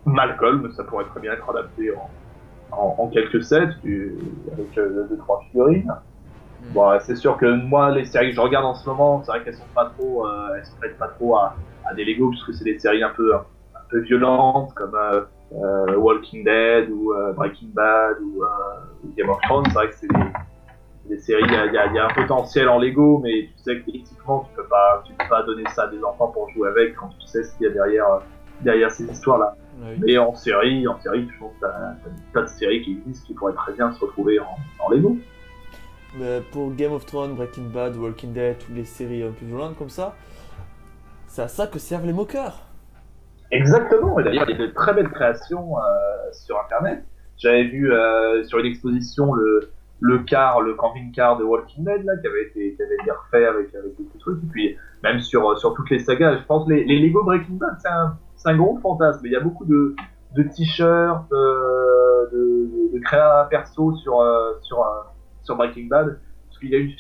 Malcolm, ça pourrait très bien être adapté en quelques sets, avec 2-3 figurines. Bon, c'est sûr que moi, les séries que je regarde en ce moment, c'est vrai qu'elles sont pas trop, elles se prêtent pas trop à des Lego, parce que c'est des séries un peu violentes, comme Walking Dead ou Breaking Bad ou Game of Thrones. C'est vrai que c'est des séries, il y a un potentiel en Lego, mais tu sais que éthiquement, tu peux pas donner ça à des enfants pour jouer avec quand tu sais ce qu'il y a derrière ces histoires-là. Oui. Mais en série, je pense que t'as des tas de séries qui existent qui pourraient très bien se retrouver en Lego.
Mais pour Game of Thrones, Breaking Bad, Walking Dead, toutes les séries un peu violentes comme ça, c'est à ça que servent les moqueurs.
Exactement, et d'ailleurs il y a de très belles créations sur internet. J'avais vu sur une exposition le camping-car de Walking Dead là, qui avait été refait avec des trucs, et puis même sur toutes les sagas. Je pense les Lego Breaking Bad c'est un gros fantasme. Il y a beaucoup de t-shirts, de créa perso sur Breaking Bad, parce qu'il y a une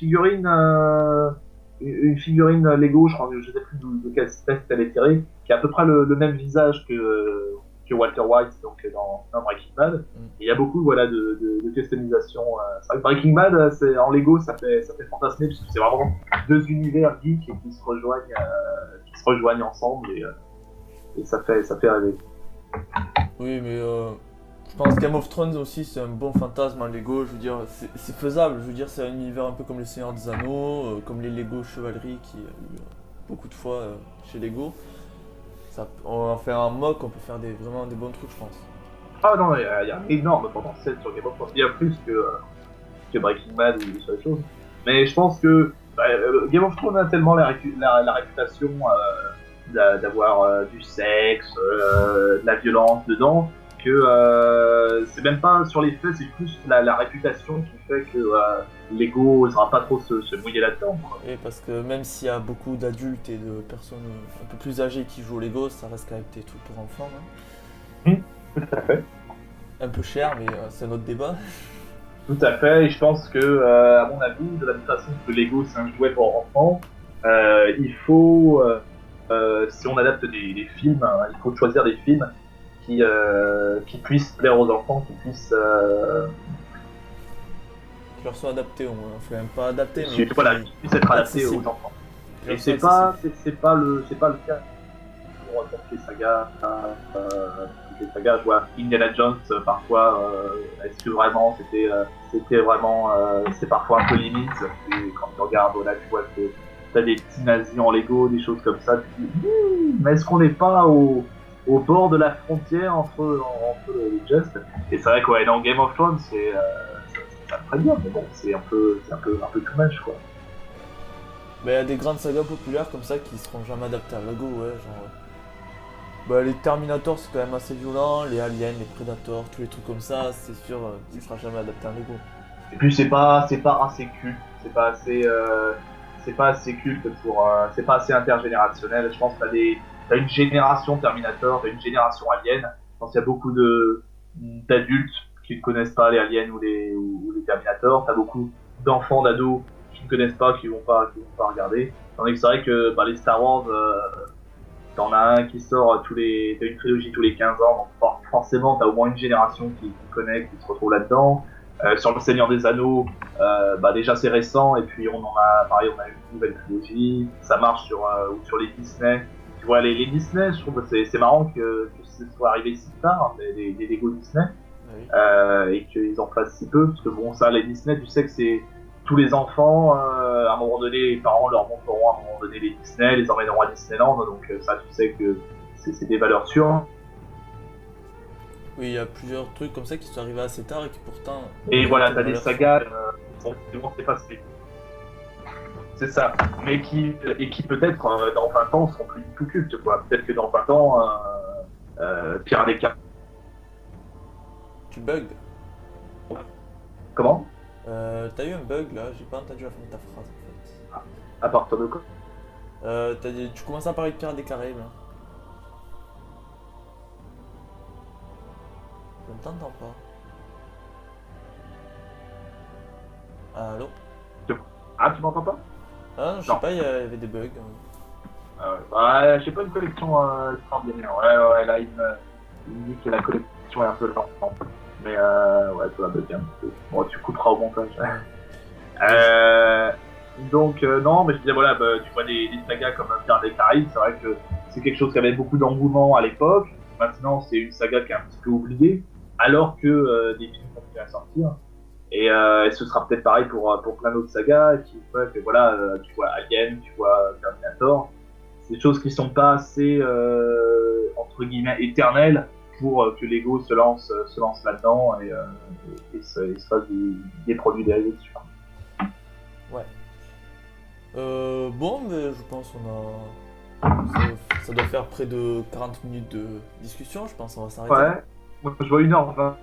figurine Lego, je crois, je sais plus de quelle espèce elle est tirée, qui a à peu près le même visage que Walter White, donc dans Breaking Bad. Et il y a beaucoup de customisation. C'est vrai que Breaking Bad, en Lego, ça fait fantasmer, parce que c'est vraiment 2 univers geeks qui se rejoignent ensemble, et ça fait rêver.
Oui, mais je pense que Game of Thrones aussi, c'est un bon fantasme en Lego. Je veux dire, c'est faisable. Je veux dire, c'est un univers un peu comme le Seigneur des Anneaux, comme les Lego Chevalerie qui a eu beaucoup de fois chez Lego. On va faire un mock, on peut faire vraiment des bons trucs, je pense.
Ah non, il y a un énorme potentiel sur Game of Thrones, bien plus que Breaking Bad ou des choses. Mais je pense que Game of Thrones a tellement la réputation d'avoir du sexe, de la violence dedans, que c'est même pas sur les faits, c'est plus la réputation qui fait que Lego ne sera pas trop se mouiller là-dedans.
Et parce que même s'il y a beaucoup d'adultes et de personnes un peu plus âgées qui jouent au Lego, ça reste quand même des trucs pour enfants. Hein.
Tout à fait.
Un peu cher, mais c'est un autre débat.
Tout à fait, et je pense que, à mon avis, de la même façon que Lego c'est un jouet pour enfants, il faut, si on adapte des films, il faut choisir des films qui puissent plaire aux enfants, qui puissent
qui leur sont adaptés au moins, enfin même pas adaptés, mais
qui puissent être adaptés aux enfants. Et c'est pas le cas pour toutes les sagas. Je vois Indiana Jones parfois. Est-ce que vraiment c'était vraiment c'est parfois un peu limite. Et quand tu regardes là, tu vois que t'as des petits nazis en Lego, des choses comme ça. Tu te dis, mais est-ce qu'on n'est pas au bord de la frontière entre les gestes? Et c'est vrai que dans Game of Thrones, c'est très bien, mais bon, c'est un peu too much, quoi.
Mais il y a des grandes sagas populaires comme ça qui seront jamais adaptées à Lego, ouais, genre. Les Terminator c'est quand même assez violent, les Aliens, les Predators, tous les trucs comme ça, c'est sûr, il sera jamais adapté à Lego.
Et puis c'est pas assez culte, c'est pas assez culte c'est pas assez intergénérationnel. Je pense que t'as une génération Terminator, t'as une génération Alien. Je pense qu'il y a beaucoup d'adultes qui ne connaissent pas les Aliens ou les Terminator. T'as beaucoup d'enfants, d'ados qui ne connaissent pas, qui vont pas regarder. Tandis que c'est vrai que les Star Wars, t'en as un qui sort t'as une trilogie tous les 15 ans, donc forcément t'as au moins une génération qui connaît, qui se retrouve là-dedans. Sur le Seigneur des Anneaux, déjà c'est récent, et puis on a une nouvelle trilogie. Ça marche sur les Disney. Tu vois, les Disney, je trouve que c'est marrant que ce soit arrivé si tard, hein, les Lego Disney, et qu'ils en fassent si peu, parce que bon, ça, les Disney, tu sais que c'est tous les enfants, à un moment donné, les parents leur montreront à un moment donné les Disney, les emmèneront à Disneyland, donc ça, tu sais que c'est des valeurs sûres.
Oui, il y a plusieurs trucs comme ça qui sont arrivés assez tard et qui pourtant...
Et voilà, t'as des sagas, c'est facile. C'est ça, mais qui peut-être dans 20 ans seront plus du tout cultes, quoi. Peut-être que dans 20 ans, Pirates des Caraïbes.
Tu bugs.
Comment?
T'as eu un bug là, j'ai pas entendu la fin de ta phrase en fait.
À partir de quoi?
Tu commences à parler de Pirates des Caraïbes là. Je ne t'entends pas. Allô?
Ah, tu m'entends pas?
Ah non, je sais pas, il y avait des bugs.
Bah, j'ai pas une collection extraordinaire. Ouais, là, il me dit que la collection est un peu lente. Mais ouais, ça va bugger un petit peu. Bon, tu couperas au montage. Donc, non, mais je disais, voilà, bah, tu vois des sagas comme Pirates des Caraïbes, c'est vrai que c'est quelque chose qui avait beaucoup d'engouement à l'époque. Maintenant, c'est une saga qui est un petit peu oubliée, alors que des films continuent à sortir. Et ce sera peut-être pareil pour plein d'autres sagas. Tu vois, tu vois Alien, tu vois Terminator. C'est des choses qui sont pas assez, entre guillemets, éternelles pour que Lego se lance là-dedans et se fasse des produits dérivés dessus.
Ouais. Bon, mais je pense qu'on a... Ça doit faire près de 40 minutes de discussion, je pense qu'on va s'arrêter.
Ouais, moi je vois 1h20.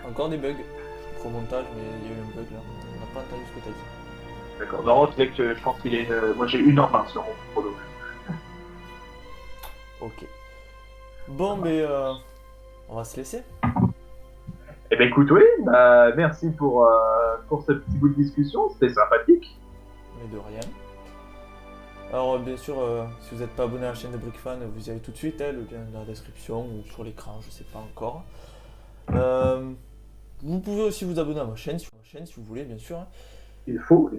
Encore des bugs. Je suis au montage, mais il y a eu un bug là. On n'a pas entendu ce que t'as dit.
D'accord, non, c'est que je pense qu'il est... moi j'ai 1h20 sur mon chrono.
Ok. Bon, mais on va se laisser.
Eh ben écoute, oui, bah, merci pour ce petit bout de discussion, c'était sympathique.
Mais de rien. Alors bien sûr, si vous n'êtes pas abonné à la chaîne de Brickfan, vous y allez tout de suite, le lien dans la description ou sur l'écran, je sais pas encore. Vous pouvez aussi vous abonner à ma chaîne si vous voulez, bien sûr.
Il faut.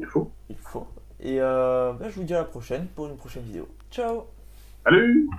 Et je vous dis à la prochaine pour une prochaine vidéo. Ciao!
Salut!